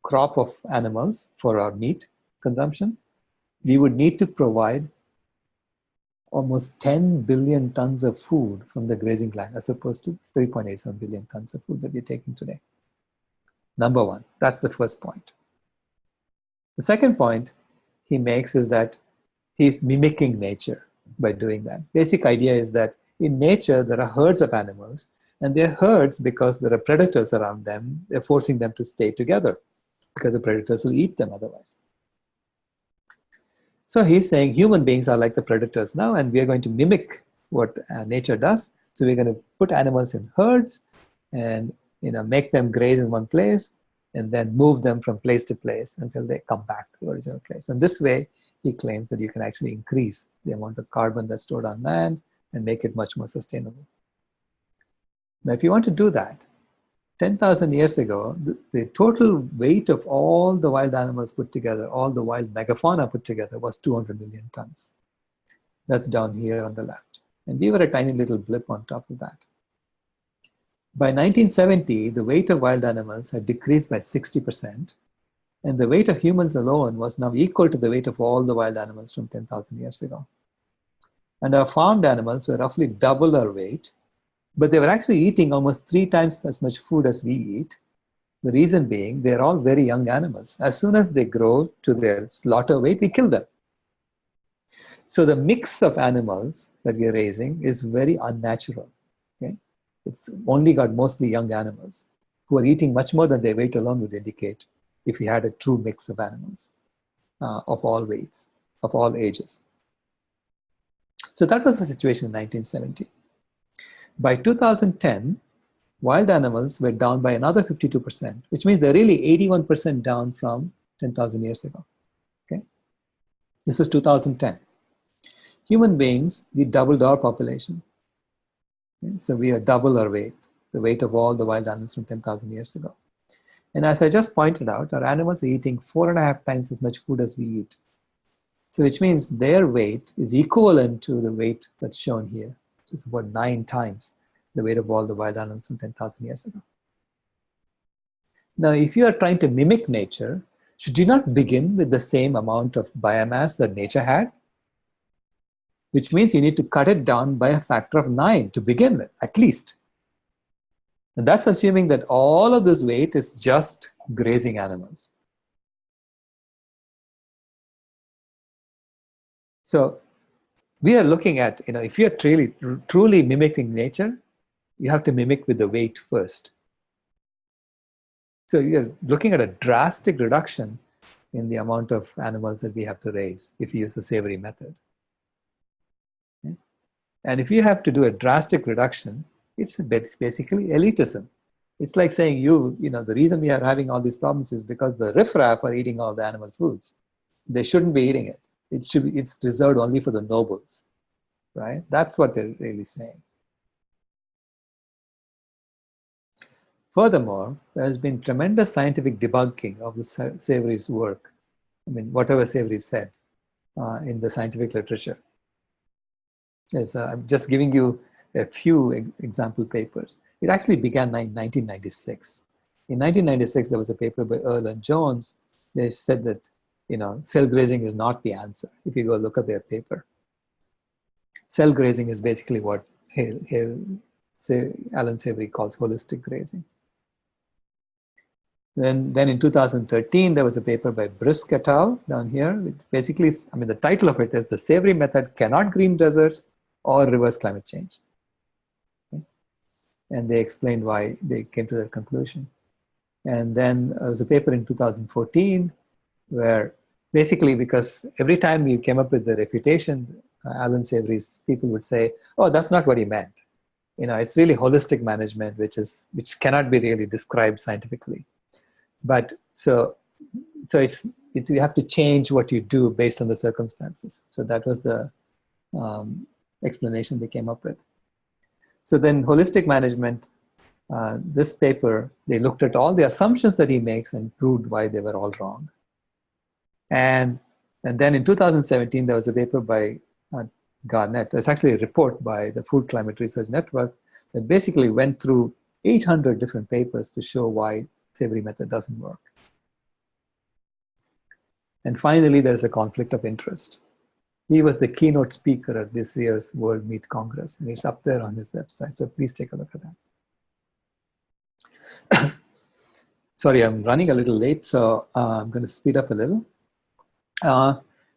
crop of animals for our meat consumption, we would need to provide almost 10 billion tons of food from the grazing land as opposed to 3.87 billion tons of food that we're taking today. Number one, that's the first point. The second point he makes is that he's mimicking nature by doing that. Basic idea is that in nature, there are herds of animals, and they're herds because there are predators around them. They're forcing them to stay together because the predators will eat them otherwise. So he's saying human beings are like the predators now, and we are going to mimic what nature does. So we're going to put animals in herds and make them graze in one place and then move them from place to place until they come back to the original place. And this way, he claims that you can actually increase the amount of carbon that's stored on land and make it much more sustainable. Now, if you want to do that, 10,000 years ago, the total weight of all the wild animals put together, all the wild megafauna put together, was 200 million tons. That's down here on the left. And we were a tiny little blip on top of that. By 1970, the weight of wild animals had decreased by 60%, and the weight of humans alone was now equal to the weight of all the wild animals from 10,000 years ago. And our farmed animals were roughly double our weight, but they were actually eating almost 3 times as much food as we eat. The reason being, they're all very young animals. As soon as they grow to their slaughter weight, we kill them. So the mix of animals that we're raising is very unnatural. Okay? It's only got mostly young animals who are eating much more than their weight alone would indicate if we had a true mix of animals of all weights, of all ages. So that was the situation in 1970. By 2010, wild animals were down by another 52%, which means they're really 81% down from 10,000 years ago. Okay? This is 2010. Human beings, we doubled our population. Okay? So we are double our weight, the weight of all the wild animals from 10,000 years ago. And as I just pointed out, our animals are eating 4.5 times as much food as we eat. So which means their weight is equivalent to the weight that's shown here. So it's about 9 times the weight of all the wild animals from 10,000 years ago. Now, if you are trying to mimic nature, should you not begin with the same amount of biomass that nature had? Which means you need to cut it down by a factor of 9 to begin with, at least. And that's assuming that all of this weight is just grazing animals. So we are looking at, if you're truly mimicking nature, you have to mimic with the weight first. So you're looking at a drastic reduction in the amount of animals that we have to raise if you use the Savory method. Okay? And if you have to do a drastic reduction, it's basically elitism. It's like saying the reason we are having all these problems is because the riffraff are eating all the animal foods. They shouldn't be eating it. It's reserved only for the nobles, right? That's what they're really saying. Furthermore, there has been tremendous scientific debunking of the Savory's work. I mean, whatever Savory said in the scientific literature. I'm just giving you a few example papers. It actually began in 1996. In 1996, there was a paper by Earl and Jones. They said that cell grazing is not the answer. If you go look at their paper, cell grazing is basically what Allan Savory calls holistic grazing. Then in 2013, there was a paper by Brisk et al. Down here. Basically, the title of it is "The Savory Method Cannot Green Deserts or Reverse Climate Change." Okay? And they explained why they came to that conclusion. And then there was a paper in 2014 where basically, because every time we came up with the refutation, Allan Savory's people would say, "Oh, that's not what he meant. It's really holistic management, which cannot be really described scientifically." But so you have to change what you do based on the circumstances. So that was the explanation they came up with. So then holistic management, this paper, they looked at all the assumptions that he makes and proved why they were all wrong. And then in 2017, there was a paper by Garnett. It's actually a report by the Food Climate Research Network that basically went through 800 different papers to show why Savory method doesn't work. And finally, there's a conflict of interest. He was the keynote speaker at this year's World Meat Congress, and it's up there on his website. So please take a look at that. Sorry, I'm running a little late, so I'm going to speed up a little.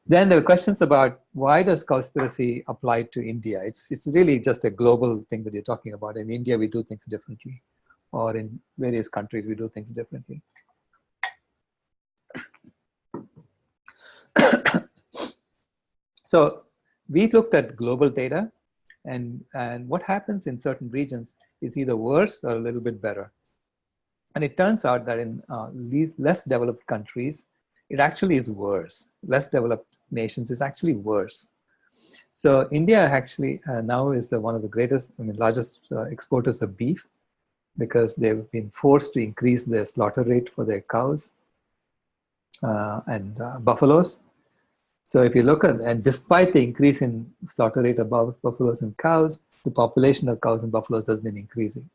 Then there were questions about why does Cowspiracy apply to India? It's really just a global thing that you're talking about. In India, we do things differently, or in various countries, we do things differently. So we looked at global data, and what happens in certain regions is either worse or a little bit better. And it turns out that in less developed countries, it actually is worse. Less developed nations is actually worse. So India actually now is one of the largest exporters of beef, because they've been forced to increase their slaughter rate for their cows and buffaloes. So if you look at, and despite the increase in slaughter rate of buffaloes and cows, the population of cows and buffaloes has been increasing.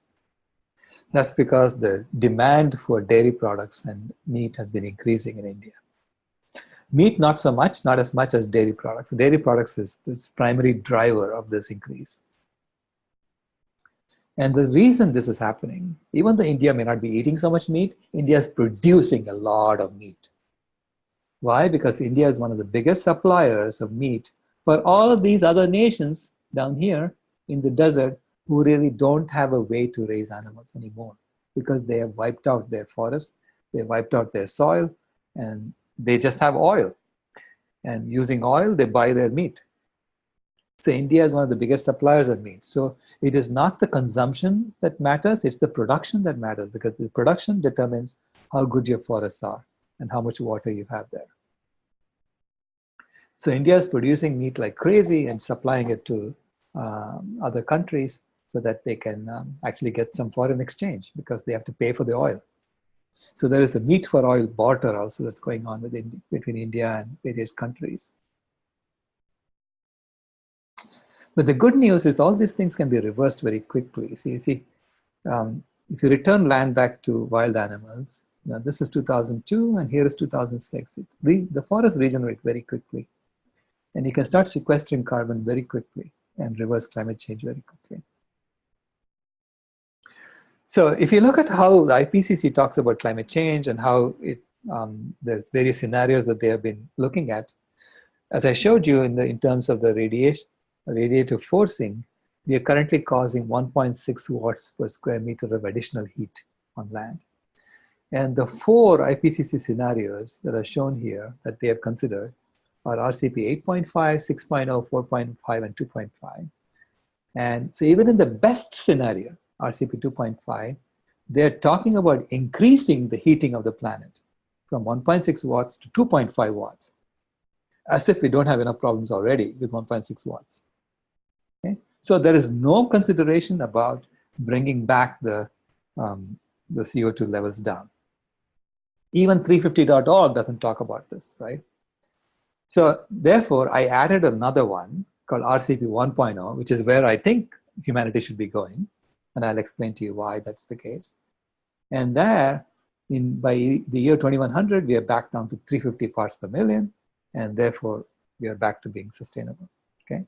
That's because the demand for dairy products and meat has been increasing in India. Meat, not so much, not as much as dairy products. Dairy products is its primary driver of this increase. And the reason this is happening, even though India may not be eating so much meat, India is producing a lot of meat. Why? Because India is one of the biggest suppliers of meat for all of these other nations down here in the desert who really don't have a way to raise animals anymore, because they have wiped out their forests, they wiped out their soil, and they just have oil. And using oil, they buy their meat. So India is one of the biggest suppliers of meat. So it is not the consumption that matters, it's the production that matters, because the production determines how good your forests are and how much water you have there. So India is producing meat like crazy and supplying it to other countries so that they can actually get some foreign exchange, because they have to pay for the oil. So there is a meat for oil barter also that's going on between India and various countries. But the good news is all these things can be reversed very quickly. See, if you return land back to wild animals, now this is 2002 and here is 2006. The forests regenerate very quickly. And you can start sequestering carbon very quickly and reverse climate change very quickly. So if you look at how the IPCC talks about climate change and how there's various scenarios that they have been looking at, as I showed you in terms of the radiative forcing, we are currently causing 1.6 watts per square meter of additional heat on land. And the 4 IPCC scenarios that are shown here that they have considered are RCP 8.5, 6.0, 4.5, and 2.5. And so even in the best scenario, RCP 2.5, they're talking about increasing the heating of the planet from 1.6 watts to 2.5 watts, as if we don't have enough problems already with 1.6 watts. Okay? So there is no consideration about bringing back the CO2 levels down. Even 350.org doesn't talk about this, right? So therefore, I added another one called RCP 1.0, which is where I think humanity should be going. And I'll explain to you why that's the case. And there, by the year 2100, we are back down to 350 parts per million. And therefore, we are back to being sustainable. Okay.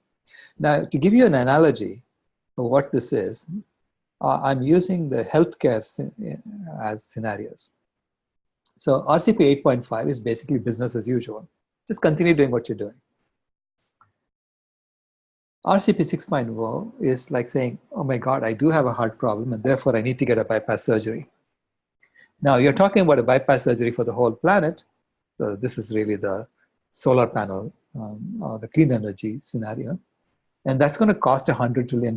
Now, to give you an analogy of what this is, I'm using the healthcare as scenarios. So RCP 8.5 is basically business as usual. Just continue doing what you're doing. RCP 6.0 is like saying, oh my God, I do have a heart problem, and therefore I need to get a bypass surgery. Now, you're talking about a bypass surgery for the whole planet. So this is really the solar panel, or the clean energy scenario. And that's going to cost $100 trillion.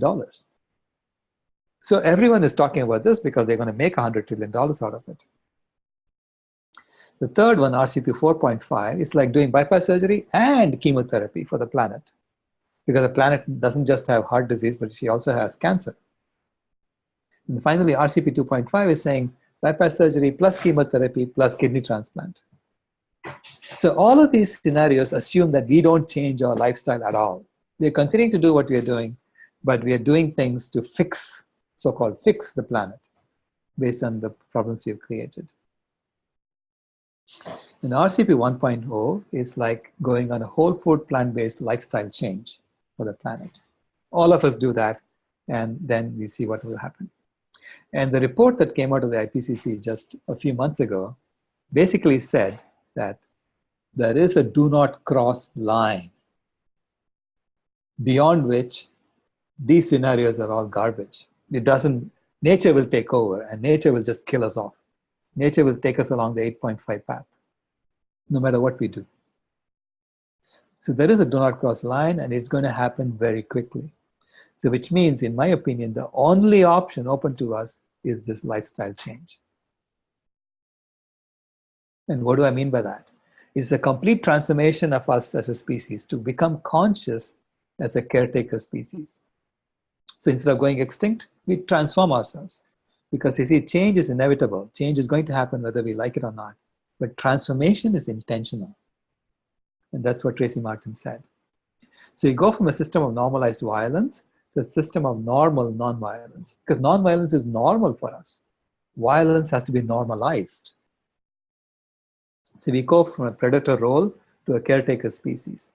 So everyone is talking about this because they're going to make $100 trillion out of it. The third one, RCP 4.5, is like doing bypass surgery and chemotherapy for the planet. Because the planet doesn't just have heart disease, but she also has cancer. And finally, RCP 2.5 is saying bypass surgery plus chemotherapy plus kidney transplant. So all of these scenarios assume that we don't change our lifestyle at all. We're continuing to do what we are doing, but we are doing things to fix, so-called fix the planet based on the problems we've created. And RCP 1.0 is like going on a whole food plant-based lifestyle change for the planet. All of us do that, and then we see what will happen. And the report that came out of the IPCC just a few months ago basically said that there is a do not cross line beyond which these scenarios are all garbage. It doesn't, nature will take over and nature will just kill us off. Nature will take us along the 8.5 path, no matter what we do. So there is a do not cross line, and it's going to happen very quickly. So which means, in my opinion, the only option open to us is this lifestyle change. And what do I mean by that? It's a complete transformation of us as a species to become conscious as a caretaker species. So instead of going extinct, we transform ourselves. Because you see, change is inevitable. Change is going to happen whether we like it or not. But transformation is intentional. And that's what Tracy Martin said. So you go from a system of normalized violence to a system of normal nonviolence. Because nonviolence is normal for us. Violence has to be normalized. So we go from a predator role to a caretaker species.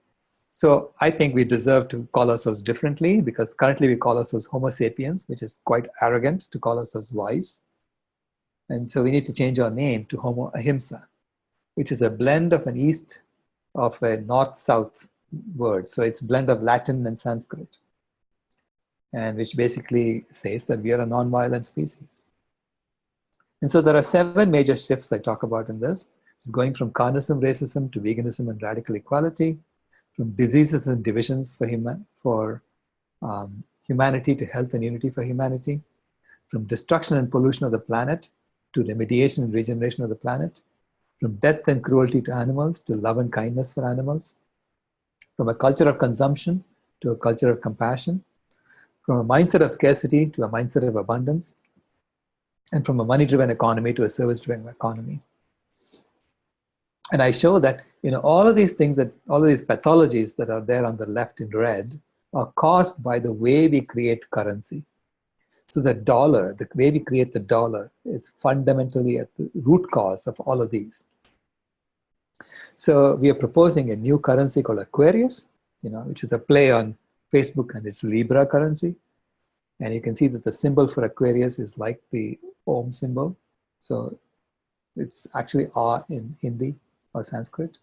So I think we deserve to call ourselves differently, because currently we call ourselves Homo sapiens, which is quite arrogant to call ourselves wise. And so we need to change our name to Homo Ahimsa, which is a blend of an east of a north-south word. So it's a blend of Latin and Sanskrit, and which basically says that we are a non-violent species. And so there are 7 major shifts I talk about in this. It's going from carnism, racism to veganism and radical equality, from diseases and divisions for humanity to health and unity for humanity, from destruction and pollution of the planet to remediation and regeneration of the planet, from death and cruelty to animals to love and kindness for animals, from a culture of consumption to a culture of compassion, from a mindset of scarcity to a mindset of abundance, and from a money-driven economy to a service-driven economy. And I show that all of these things, all of these pathologies that are there on the left in red are caused by the way we create currency. So the dollar, the way we create the dollar, is fundamentally at the root cause of all of these. So we are proposing a new currency called Aquarius, which is a play on Facebook and its Libra currency. And you can see that the symbol for Aquarius is like the Om symbol. So it's actually A in Hindi or Sanskrit.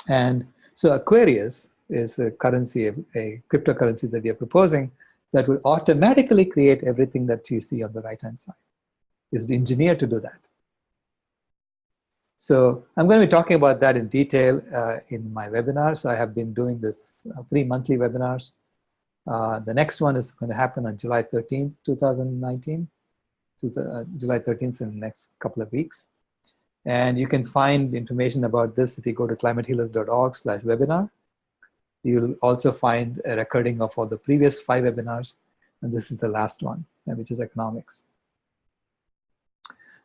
And so Aquarius is a currency, a cryptocurrency that we are proposing that will automatically create everything that you see on the right-hand side. It's engineered to do that. So I'm going to be talking about that in detail in my webinar. So I have been doing this 3 monthly webinars. The next one is going to happen on July 13th, 2019. July 13th in the next couple of weeks. And you can find information about this if you go to climatehealers.org/webinar. You'll also find a recording of all the previous 5 webinars. And this is the last one, which is economics.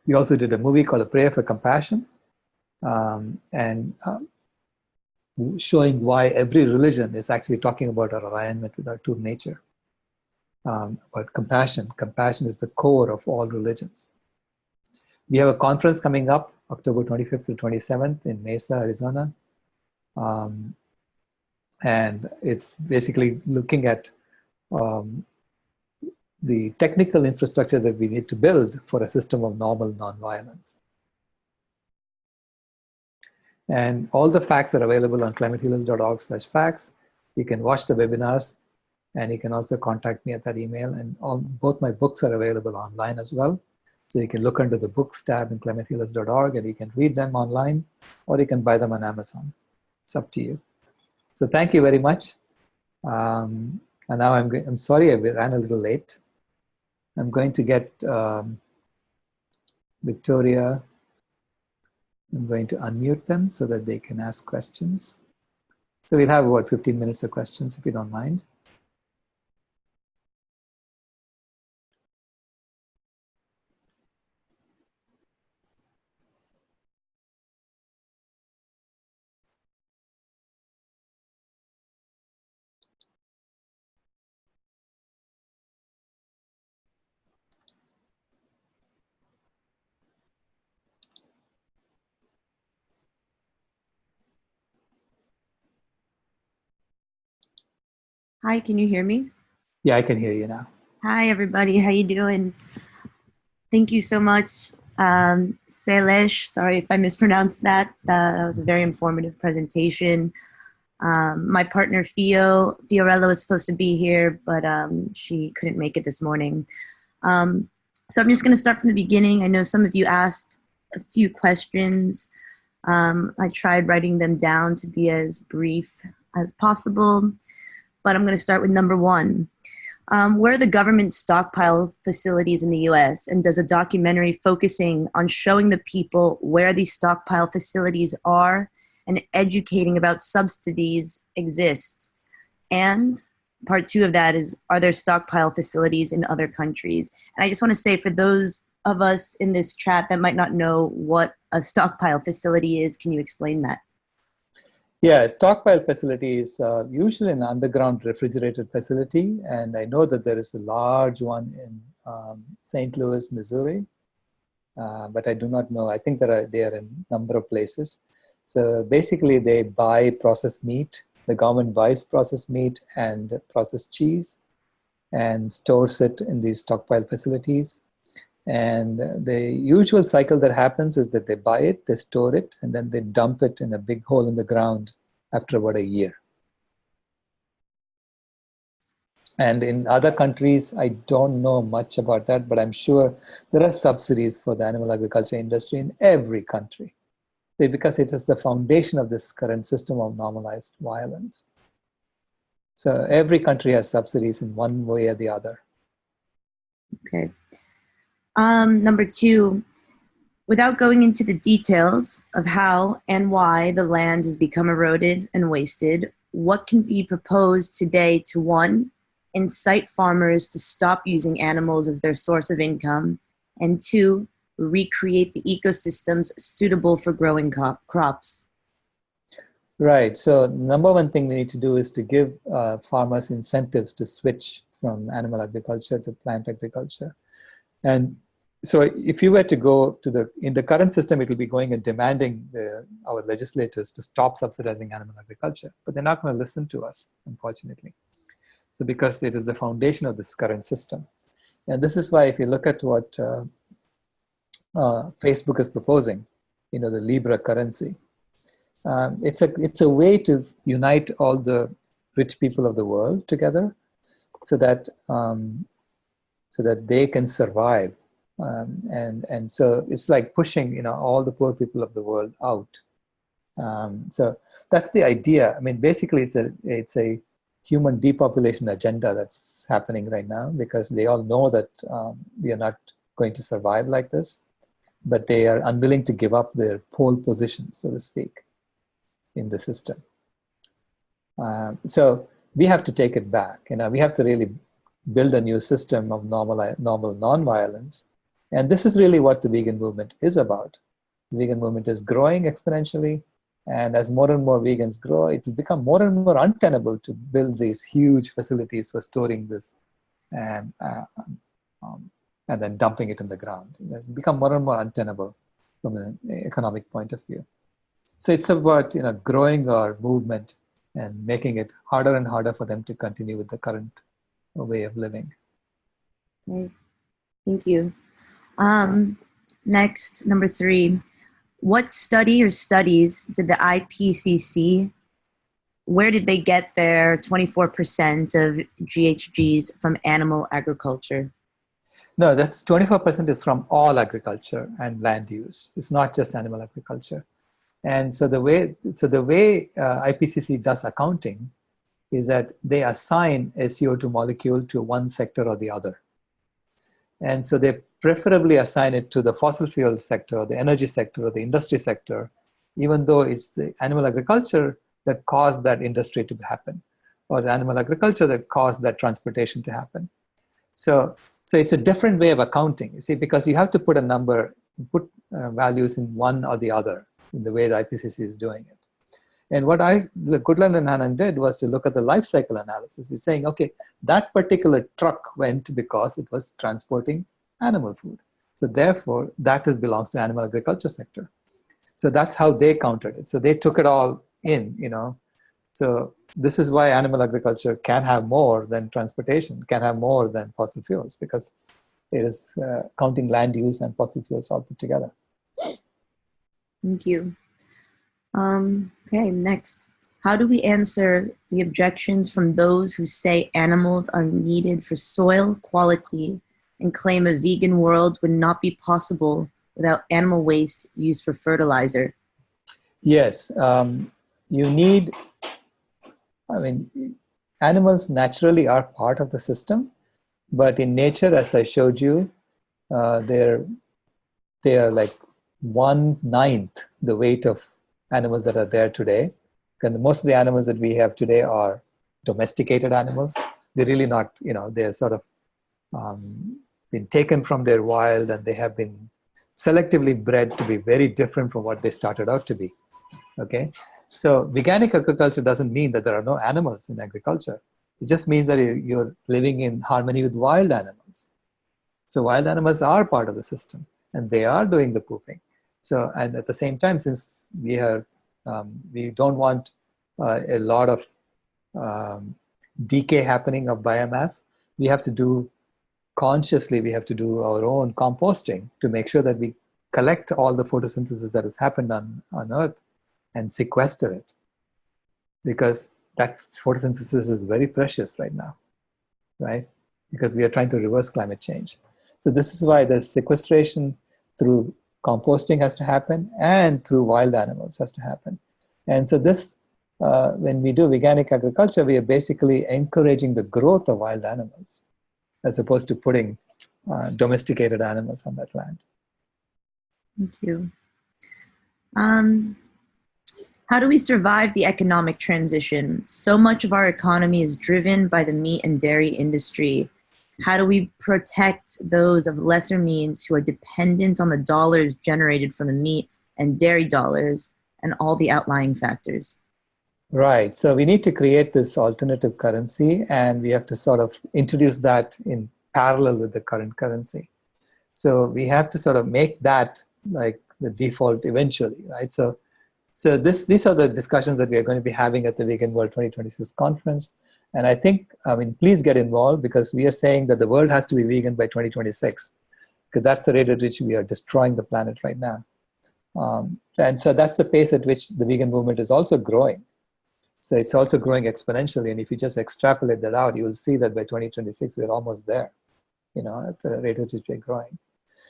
We also did a movie called A Prayer for Compassion, showing why every religion is actually talking about our alignment with our true nature. But compassion. Compassion is the core of all religions. We have a conference coming up, October 25th to 27th in Mesa, Arizona. And it's basically looking at the technical infrastructure that we need to build for a system of normal nonviolence. And all the facts are available on climatehealers.org/facts. You can watch the webinars, and you can also contact me at that email. And both my books are available online as well. So you can look under the books tab in climatehealers.org, and you can read them online, or you can buy them on Amazon. It's up to you. So thank you very much. And now I'm sorry I ran a little late. I'm going to get Victoria. I'm going to unmute them so that they can ask questions. So we'll have about 15 minutes of questions if you don't mind. Hi, can you hear me? Yeah, I can hear you now. Hi, everybody. How you doing? Thank you so much, Sailesh. Sorry if I mispronounced that. That was a very informative presentation. My partner, Fiorella, was supposed to be here, but she couldn't make it this morning. So I'm just going to start from the beginning. I know some of you asked a few questions. I tried writing them down to be as brief as possible, but I'm going to start with number 1. Where are the government stockpile facilities in the US? And does a documentary focusing on showing the people where these stockpile facilities are and educating about subsidies exist? And part 2 of that is, are there stockpile facilities in other countries? And I just want to say, for those of us in this chat that might not know what a stockpile facility is, can you explain that? Yeah, a stockpile facility is usually an underground refrigerated facility, and I know that there is a large one in St. Louis, Missouri, but I do not know. I think they are in a number of places. So basically, they buy processed meat. The government buys processed meat and processed cheese and stores it in these stockpile facilities. And the usual cycle that happens is that they buy it, they store it, and then they dump it in a big hole in the ground after about a year. And in other countries, I don't know much about that, but I'm sure there are subsidies for the animal agriculture industry in every country, because it is the foundation of this current system of normalized violence. So every country has subsidies in one way or the other. Okay. Number 2, without going into the details of how and why the land has become eroded and wasted, what can be proposed today to, 1, incite farmers to stop using animals as their source of income, and 2, recreate the ecosystems suitable for growing crops? Right. So number 1 thing we need to do is to give farmers incentives to switch from animal agriculture to plant agriculture. And so if you were to go to in the current system, it will be going and demanding our legislators to stop subsidizing animal agriculture, but they're not going to listen to us, unfortunately. So because it is the foundation of this current system. And this is why if you look at what Facebook is proposing, the Libra currency, it's a way to unite all the rich people of the world together so that they can survive. And so it's like pushing, all the poor people of the world out. So that's the idea. I mean, basically, it's a human depopulation agenda that's happening right now because they all know that we are not going to survive like this, but they are unwilling to give up their pole position, so to speak, in the system. So we have to take it back. We have to really build a new system of normal non-violence. And this is really what the vegan movement is about. The vegan movement is growing exponentially. And as more and more vegans grow, it will become more and more untenable to build these huge facilities for storing this and then dumping it in the ground. It will become more and more untenable from an economic point of view. So it's about growing our movement and making it harder and harder for them to continue with the current way of living. Okay. Thank you. Next, number 3. What study or studies did the IPCC, where did they get their 24% of GHGs from animal agriculture? No, that's 24% is from all agriculture and land use. It's not just animal agriculture. And so the way IPCC does accounting is that they assign a CO2 molecule to one sector or the other. And so they preferably assign it to the fossil fuel sector, or the energy sector, or the industry sector, even though it's the animal agriculture that caused that industry to happen, or the animal agriculture that caused that transportation to happen. So it's a different way of accounting, you see, because you have to put a number, put values in one or the other, in the way the IPCC is doing it. And what the Goodland and Anhang did was to look at the life cycle analysis. We're saying, okay, that particular truck went because it was transporting animal food. So therefore, that belongs to animal agriculture sector. So that's how they counted it. So they took it all in, So this is why animal agriculture can have more than transportation, can have more than fossil fuels, because it is counting land use and fossil fuels all put together. Thank you. Okay, next. How do we answer the objections from those who say animals are needed for soil quality and claim a vegan world would not be possible without animal waste used for fertilizer? Yes, animals naturally are part of the system, but in nature, as I showed you, they are like 1/9 the weight of animals that are there today. And most of the animals that we have today are domesticated animals. They're really not, they're sort of been taken from their wild, and they have been selectively bred to be very different from what they started out to be. Okay, so veganic agriculture doesn't mean that there are no animals in agriculture. It just means that you're living in harmony with wild animals. So wild animals are part of the system, and they are doing the pooping. So, and at the same time, since we don't want a lot of decay happening of biomass, we have to do our own composting to make sure that we collect all the photosynthesis that has happened on Earth and sequester it, because that photosynthesis is very precious right now, right? Because we are trying to reverse climate change. So this is why the sequestration through composting has to happen, and through wild animals has to happen. And so this, when we do veganic agriculture, we are basically encouraging the growth of wild animals, as opposed to putting domesticated animals on that land. Thank you. How do we survive the economic transition? So much of our economy is driven by the meat and dairy industry. How do we protect those of lesser means who are dependent on the dollars generated from the meat and dairy dollars and all the outlying factors? Right. So we need to create this alternative currency, and we have to sort of introduce that in parallel with the current currency. So we have to sort of make that like the default eventually, right? So these are the discussions that we are going to be having at the Vegan World 2026 conference. And I think, I mean, please get involved, because we are saying that the world has to be vegan by 2026, because that's the rate at which we are destroying the planet right now. And so that's the pace at which the vegan movement is also growing. So it's also growing exponentially. And if you just extrapolate that out, you will see that by 2026, we're almost there, at the rate at which we're growing.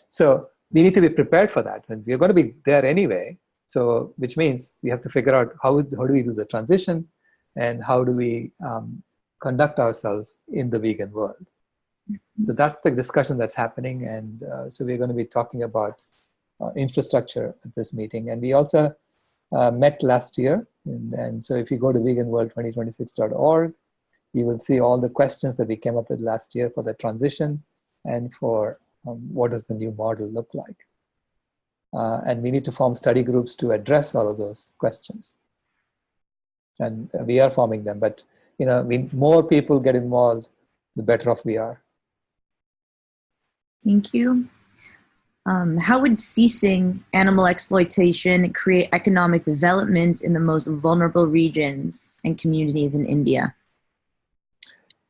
So we need to be prepared for that. And we're going to be there anyway. So which means we have to figure out how do we do the transition, and how do we conduct ourselves in the vegan world. So that's the discussion that's happening. And so we're going to be talking about infrastructure at this meeting. And we also met last year. And so if you go to veganworld2026.org, you will see all the questions that we came up with last year for the transition and for what does the new model look like. And we need to form study groups to address all of those questions. And we are forming them, but more people get involved, the better off we are. Thank you. How would ceasing animal exploitation create economic development in the most vulnerable regions and communities in India?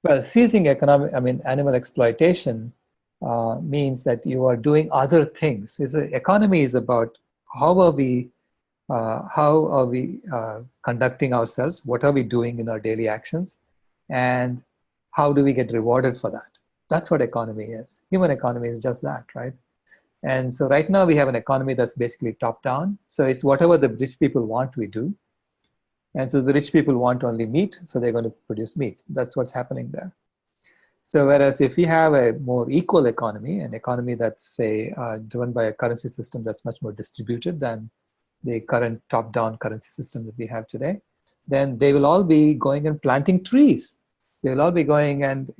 Well, ceasing animal exploitation means that you are doing other things. The economy is about how are we conducting ourselves, what are we doing in our daily actions, and how do we get rewarded for that? That's what economy is. Human economy is just that, right? And so right now we have an economy that's basically top-down. So it's whatever the rich people want, we do. And so the rich people want only meat, so they're going to produce meat. That's what's happening there. So whereas if we have a more equal economy, an economy that's, say, driven by a currency system that's much more distributed than the current top-down currency system that we have today, then they will all be going and planting trees. They'll all be going and,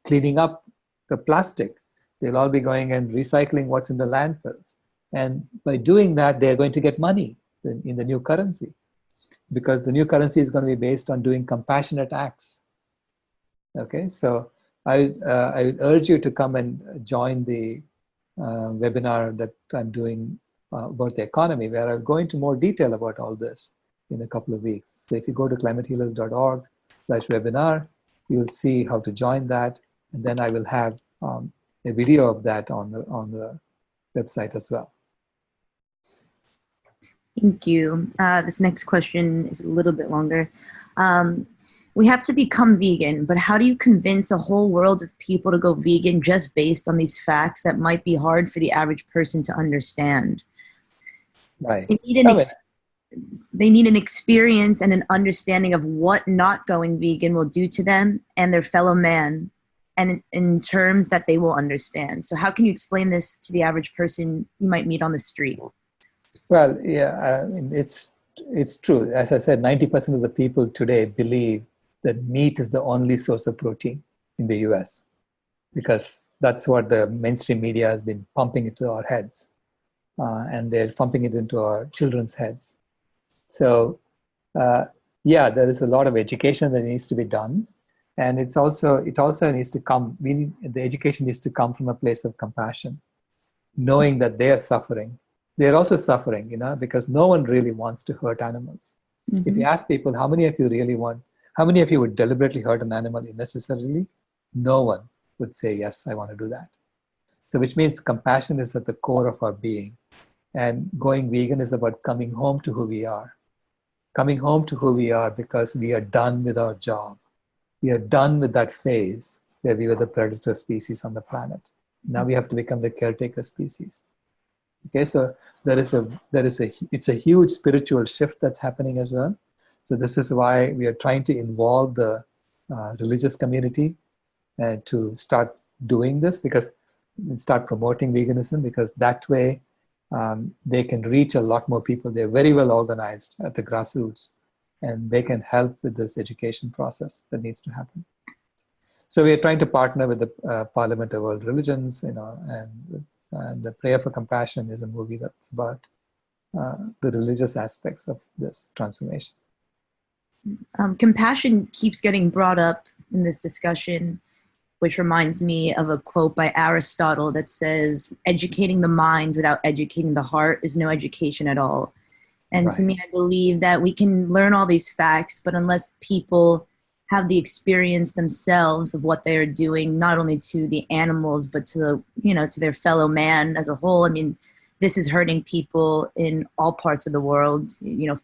cleaning up the plastic. They'll all be going and recycling what's in the landfills. And by doing that, they're going to get money in the new currency, because the new currency is going to be based on doing compassionate acts. Okay, so I urge you to come and join the webinar that I'm doing about the economy, where I'll go into more detail about all this in a couple of weeks. So if you go to climatehealers.org/webinar, you'll see how to join that. And then I will have a video of that on the website as well. Thank you. This next question is a little bit longer. We have to become vegan, but how do you convince a whole world of people to go vegan just based on these facts that might be hard for the average person to understand? Right. They need an experience and an understanding of what not going vegan will do to them and their fellow man, and in terms that they will understand. So how can you explain this to the average person you might meet on the street? Well, yeah, it's true. As I said, 90% of the people today believe that meat is the only source of protein in the US, because that's what the mainstream media has been pumping into our heads. And they're pumping it into our children's heads. So, yeah, there is a lot of education that needs to be done. And it also needs to come, the education needs to come from a place of compassion, knowing that they are suffering. They're also suffering, because no one really wants to hurt animals. Mm-hmm. If you ask people, how many of you would deliberately hurt an animal unnecessarily? No one would say, yes, I want to do that. So which means compassion is at the core of our being. And going vegan is about coming home to who we are. Coming home to who we are because we are done with our job. We are done with that phase where we were the predator species on the planet. Now we have to become the caretaker species. Okay, so it's a huge spiritual shift that's happening as well. So this is why we are trying to involve the religious community to start doing this, start promoting veganism, because that way they can reach a lot more people. They're very well organized at the grassroots, and they can help with this education process that needs to happen. So we are trying to partner with the Parliament of World Religions, and the Prayer for Compassion is a movie that's about the religious aspects of this transformation. Compassion keeps getting brought up in this discussion, which reminds me of a quote by Aristotle that says, educating the mind without educating the heart is no education at all. And right. To me, I believe that we can learn all these facts, but unless people have the experience themselves of what they are doing, not only to the animals, but to the, to their fellow man as a whole. I mean, this is hurting people in all parts of the world.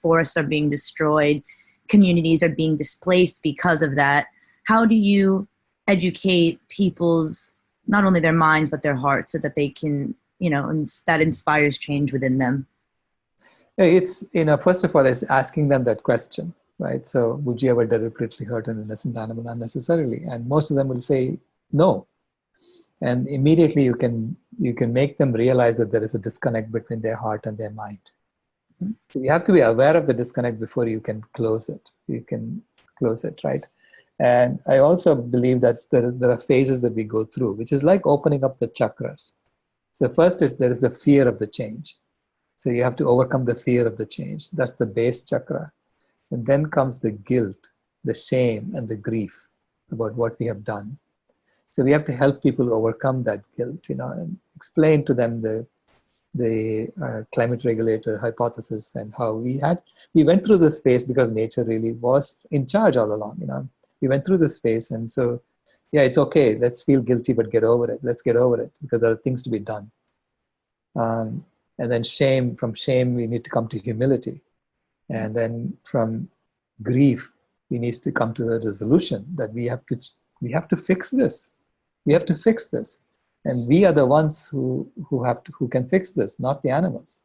Forests are being destroyed, communities are being displaced because of that. How do you educate people's, not only their minds, but their hearts, so that they can, that inspires change within them? It's, first of all, it's asking them that question, right? So would you ever deliberately hurt an innocent animal unnecessarily? And most of them will say no. And immediately you can make them realize that there is a disconnect between their heart and their mind. So you have to be aware of the disconnect before you can close it. You can close it, right? And I also believe that there are phases that we go through, which is like opening up the chakras. So first there is the fear of the change. So you have to overcome the fear of the change. That's the base chakra. And then comes the guilt, the shame, and the grief about what we have done. So we have to help people overcome that guilt, and explain to them the climate regulator hypothesis and how we went through this phase because nature really was in charge all along. We went through this phase, and so yeah, it's okay. Let's feel guilty, but get over it. Let's get over it because there are things to be done. And then from shame, we need to come to humility. And then from grief, we need to come to the resolution that we have to fix this. We have to fix this. And we are the ones who can fix this, not the animals.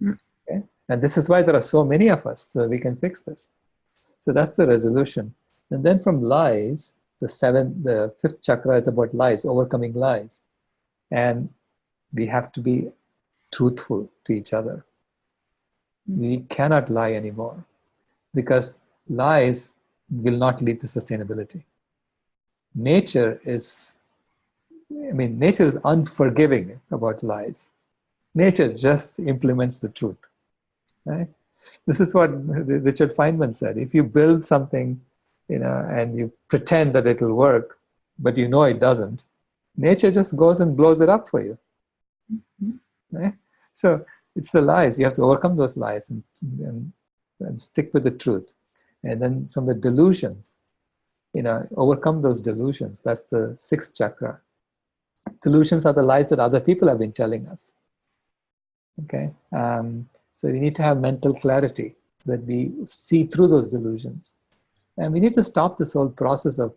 Okay? And this is why there are so many of us, so we can fix this. So that's the resolution. And then from lies, the fifth chakra is about lies, overcoming lies. And we have to be truthful to each other. We cannot lie anymore because lies will not lead to sustainability. Nature is unforgiving about lies. Nature just implements the truth. Right? This is what Richard Feynman said. If you build something, and you pretend that it'll work, but it doesn't, nature just goes and blows it up for you. Right? So it's the lies. You have to overcome those lies and stick with the truth. And then from the delusions, overcome those delusions. That's the sixth chakra. Delusions are the lies that other people have been telling us. Okay, so we need to have mental clarity that we see through those delusions, and we need to stop this whole process of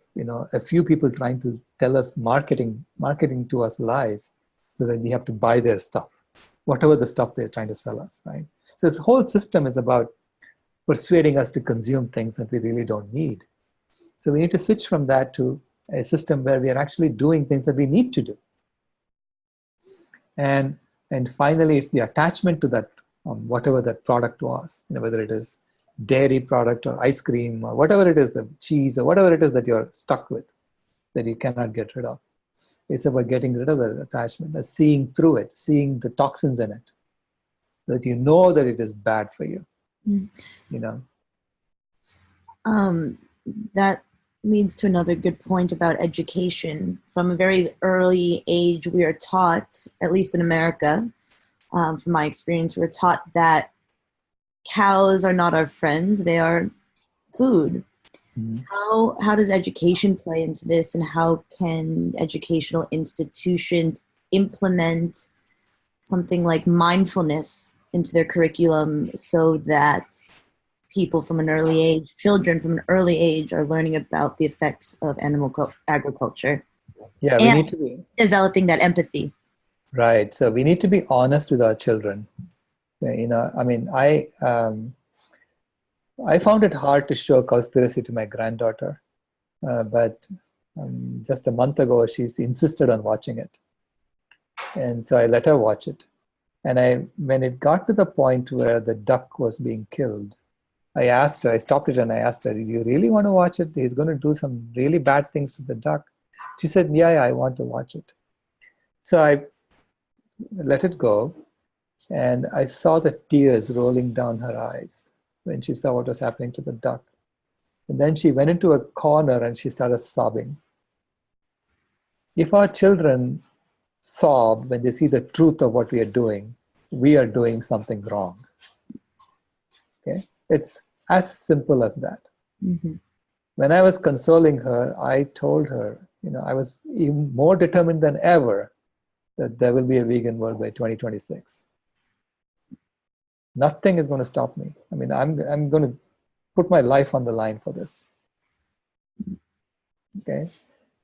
a few people trying to tell us marketing to us lies, so that we have to buy their stuff, whatever the stuff they're trying to sell us, right? So this whole system is about persuading us to consume things that we really don't need. So we need to switch from that to a system where we are actually doing things that we need to do. And finally, it's the attachment to that, whatever that product was, whether it is dairy product or ice cream or whatever it is, the cheese or whatever it is that you're stuck with, that you cannot get rid of. It's about getting rid of that attachment, seeing through it, seeing the toxins in it, that that it is bad for you. That leads to another good point about education. From a very early age, we are taught, at least in America, from my experience, we're taught that cows are not our friends, they are food. How does education play into this, and how can educational institutions implement something like mindfulness into their curriculum so that people from an early age, children from an early age, are learning about the effects of animal agriculture? Yeah, we need to be developing that empathy. Right. So we need to be honest with our children. I found it hard to show Cowspiracy to my granddaughter, but just a month ago, she's insisted on watching it. And so I let her watch it. And when it got to the point where the duck was being killed, I stopped it and I asked her, do you really want to watch it? He's going to do some really bad things to the duck. She said, yeah, I want to watch it. So I let it go, and I saw the tears rolling down her eyes when she saw what was happening to the duck. And then she went into a corner and she started sobbing. If our children sob when they see the truth of what we are doing something wrong. Okay? It's as simple as that. Mm-hmm. when I was consoling her, I told her, I was even more determined than ever that there will be a vegan world by 2026. Nothing is going to stop me. I mean, I'm going to put my life on the line for this. Okay?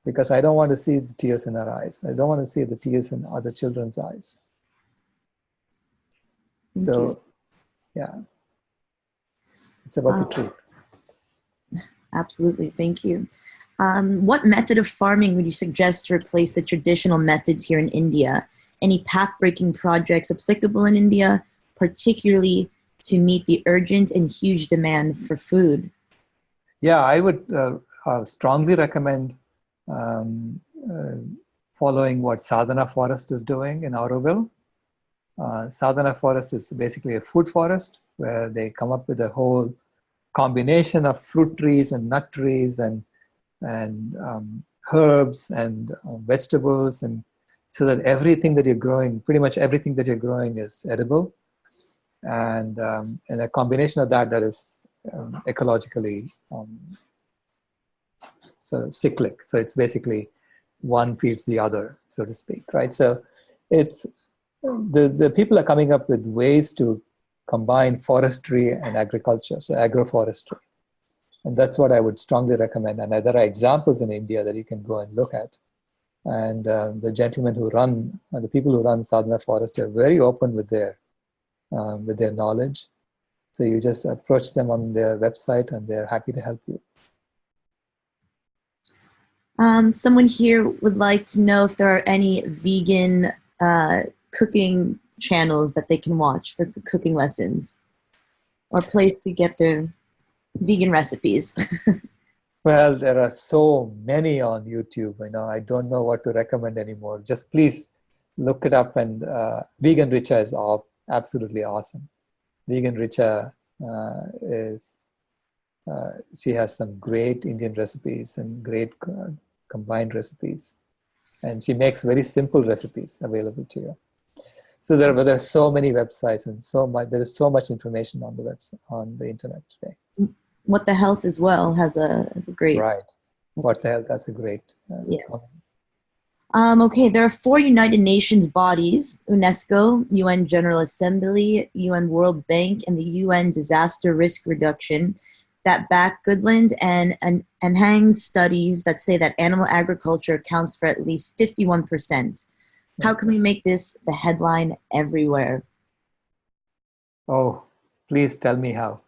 Because I don't want to see the tears in her eyes. I don't want to see the tears in other children's eyes. Thank So, you. yeah, it's about the truth. Absolutely, thank you. What method of farming would you suggest to replace the traditional methods here in India? Any path-breaking projects applicable in India, particularly to meet the urgent and huge demand for food? Yeah, I would strongly recommend following what Sadhana Forest is doing in Auroville. Sadhana Forest is basically a food forest where they come up with a whole combination of fruit trees and nut trees and herbs and vegetables, and so that everything that you're growing, pretty much everything that you're growing, is edible, and a combination of that is ecologically so cyclic. So it's basically one feeds the other, so to speak, right? So it's the people are coming up with ways to combine forestry and agriculture, so agroforestry. And that's what I would strongly recommend. And there are examples in India that you can go and look at. And the gentlemen who run, the people who run Sadhana Forest are very open with their knowledge. So you just approach them on their website and they're happy to help you. Someone here would like to know if there are any vegan cooking channels that they can watch for cooking lessons, or place to get their vegan recipes. Well, there are so many on YouTube. I don't know what to recommend anymore. Just please look it up. And Vegan Richa is absolutely awesome. Vegan Richa she has some great Indian recipes and great combined recipes. And she makes very simple recipes available to you. So there are so many websites and there is so much information on the website, on the internet today. What the Health as well has a great. Right. What the Health, that's a great comment. Okay, there are 4 United Nations bodies: UNESCO, UN General Assembly, UN World Bank, and the UN Disaster Risk Reduction, that back Goodland and Anhang studies that say that animal agriculture accounts for at least 51%. How can we make this the headline everywhere? Oh, please tell me how.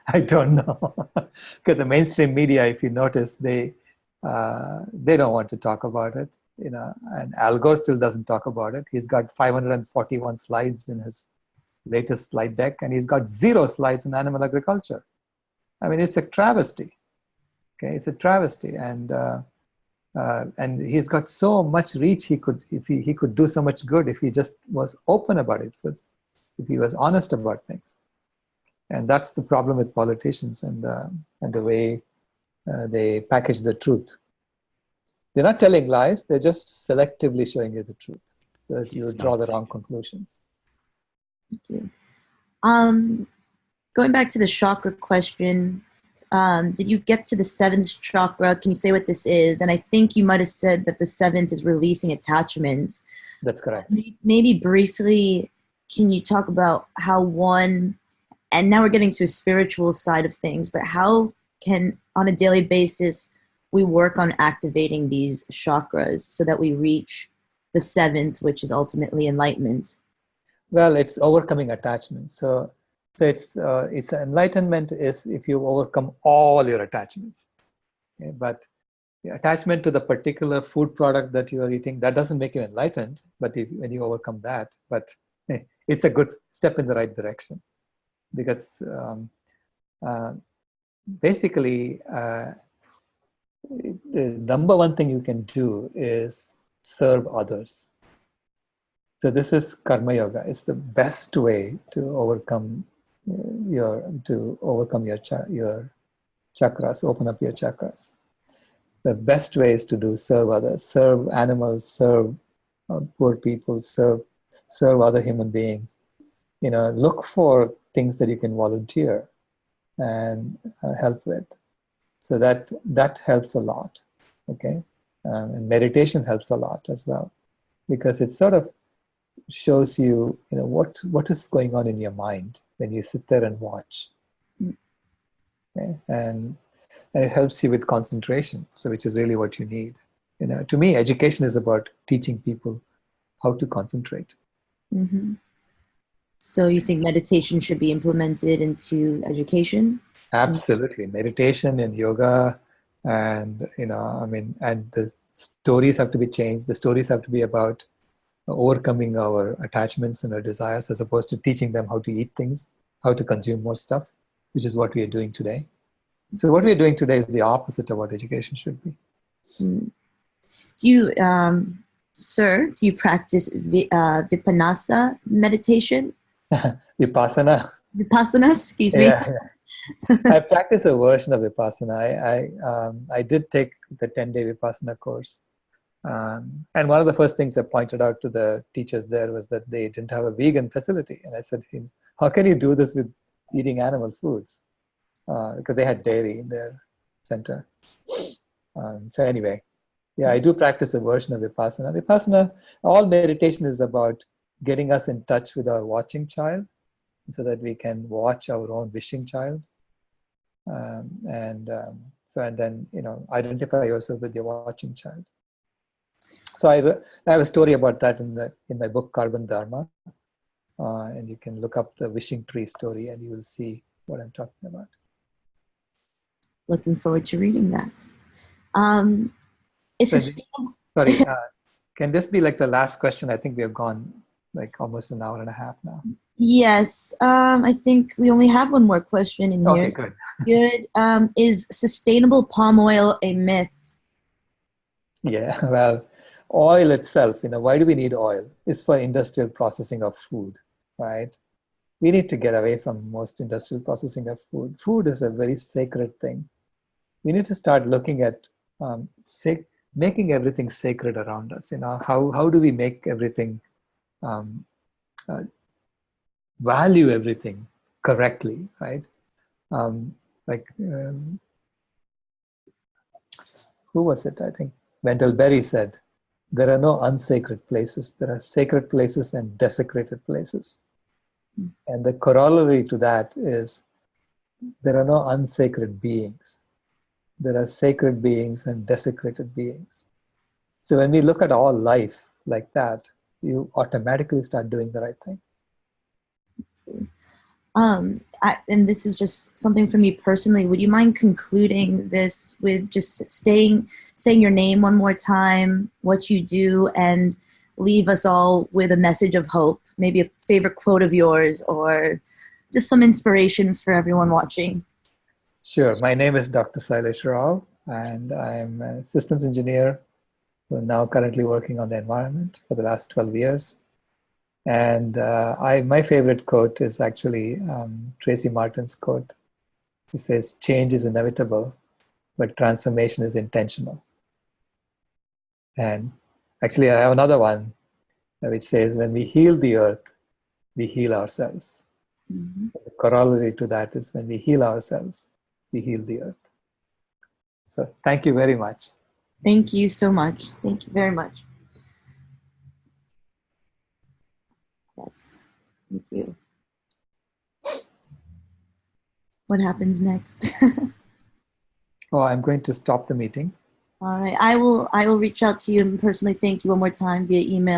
I don't know. Because the mainstream media, if you notice, they don't want to talk about it. And Al Gore still doesn't talk about it. He's got 541 slides in his latest slide deck, and he's got 0 slides in animal agriculture. I mean, it's a travesty. Okay, it's a travesty, and he's got so much reach. He could do so much good if he just was open about it. If he was honest about things. And that's the problem with politicians and the way they package the truth. They're not telling lies, they're just selectively showing you the truth, so that you draw the wrong conclusions. Thank you. Going back to the chakra question, did you get to the 7th chakra? Can you say what this is? And I think you might have said that the 7th is releasing attachment. That's correct. Maybe briefly, can you talk about how one, and now we're getting to a spiritual side of things, but how can, on a daily basis, we work on activating these chakras so that we reach the 7th, which is ultimately enlightenment? Well, it's overcoming attachment. So it's enlightenment is if you overcome all your attachments. Okay? But the attachment to the particular food product that you are eating, that doesn't make you enlightened. But when you overcome that, it's a good step in the right direction. Because basically, the number one thing you can do is serve others. So this is karma yoga. It's the best way to overcome your chakras, open up your chakras. The best way is to serve others, serve animals, serve poor people, serve other human beings. Look for things that you can volunteer and help with. So that helps a lot, okay? And meditation helps a lot as well, because it sort of shows you, what is going on in your mind when you sit there and watch, okay? And it helps you with concentration, so which is really what you need. To me, education is about teaching people how to concentrate. Mm-hmm. So you think meditation should be implemented into education? Absolutely. Meditation and yoga, and and the stories have to be changed. The stories have to be about overcoming our attachments and our desires, as opposed to teaching them how to eat things, how to consume more stuff, which is what we are doing today. So what we are doing today is the opposite of what education should be. Do you, sir, do you practice Vipanasa meditation? Vipassana. Vipassana, excuse me. Yeah, I practice a version of Vipassana. I did take the 10-day Vipassana course. And one of the first things I pointed out to the teachers there was that they didn't have a vegan facility. And I said, how can you do this with eating animal foods? Because they had dairy in their center. So anyway, yeah, I do practice a version of Vipassana. Vipassana, all meditation is about getting us in touch with our watching child, so that we can watch our own wishing child. And then, identify yourself with your watching child. So I have a story about that in my book, Carbon Dharma. And you can look up the wishing tree story and you will see what I'm talking about. Looking forward to reading that. Sorry, can this be like the last question? I think we have gone like almost an hour and a half now. Yes, I think we only have one more question in here. Okay, good. Good. Is sustainable palm oil a myth? Yeah, well, oil itself, why do we need oil? It's for industrial processing of food, right? We need to get away from most industrial processing of food. Food is a very sacred thing. We need to start looking at making everything sacred around us. How do we make everything, value everything correctly, right? Who was it? I think Wendell Berry said, there are no unsacred places. There are sacred places and desecrated places. And the corollary to that is there are no unsacred beings. There are sacred beings and desecrated beings. So when we look at all life like that, you automatically start doing the right thing. And this is just something for me personally. Would you mind concluding this with just saying your name one more time, what you do, and leave us all with a message of hope, maybe a favorite quote of yours, or just some inspiration for everyone watching? Sure. My name is Dr. Sailesh Rao, and I'm a systems engineer who is now currently working on the environment for the last 12 years. And my favorite quote is actually Tracy Martin's quote. He says, change is inevitable, but transformation is intentional. And actually, I have another one which says, when we heal the earth, we heal ourselves. Mm-hmm. The corollary to that is when we heal ourselves, we heal the earth. So thank you very much. Thank you so much. Thank you very much. Yes. Thank you. What happens next? Oh, I'm going to stop the meeting. All right. I will reach out to you and personally thank you one more time via email.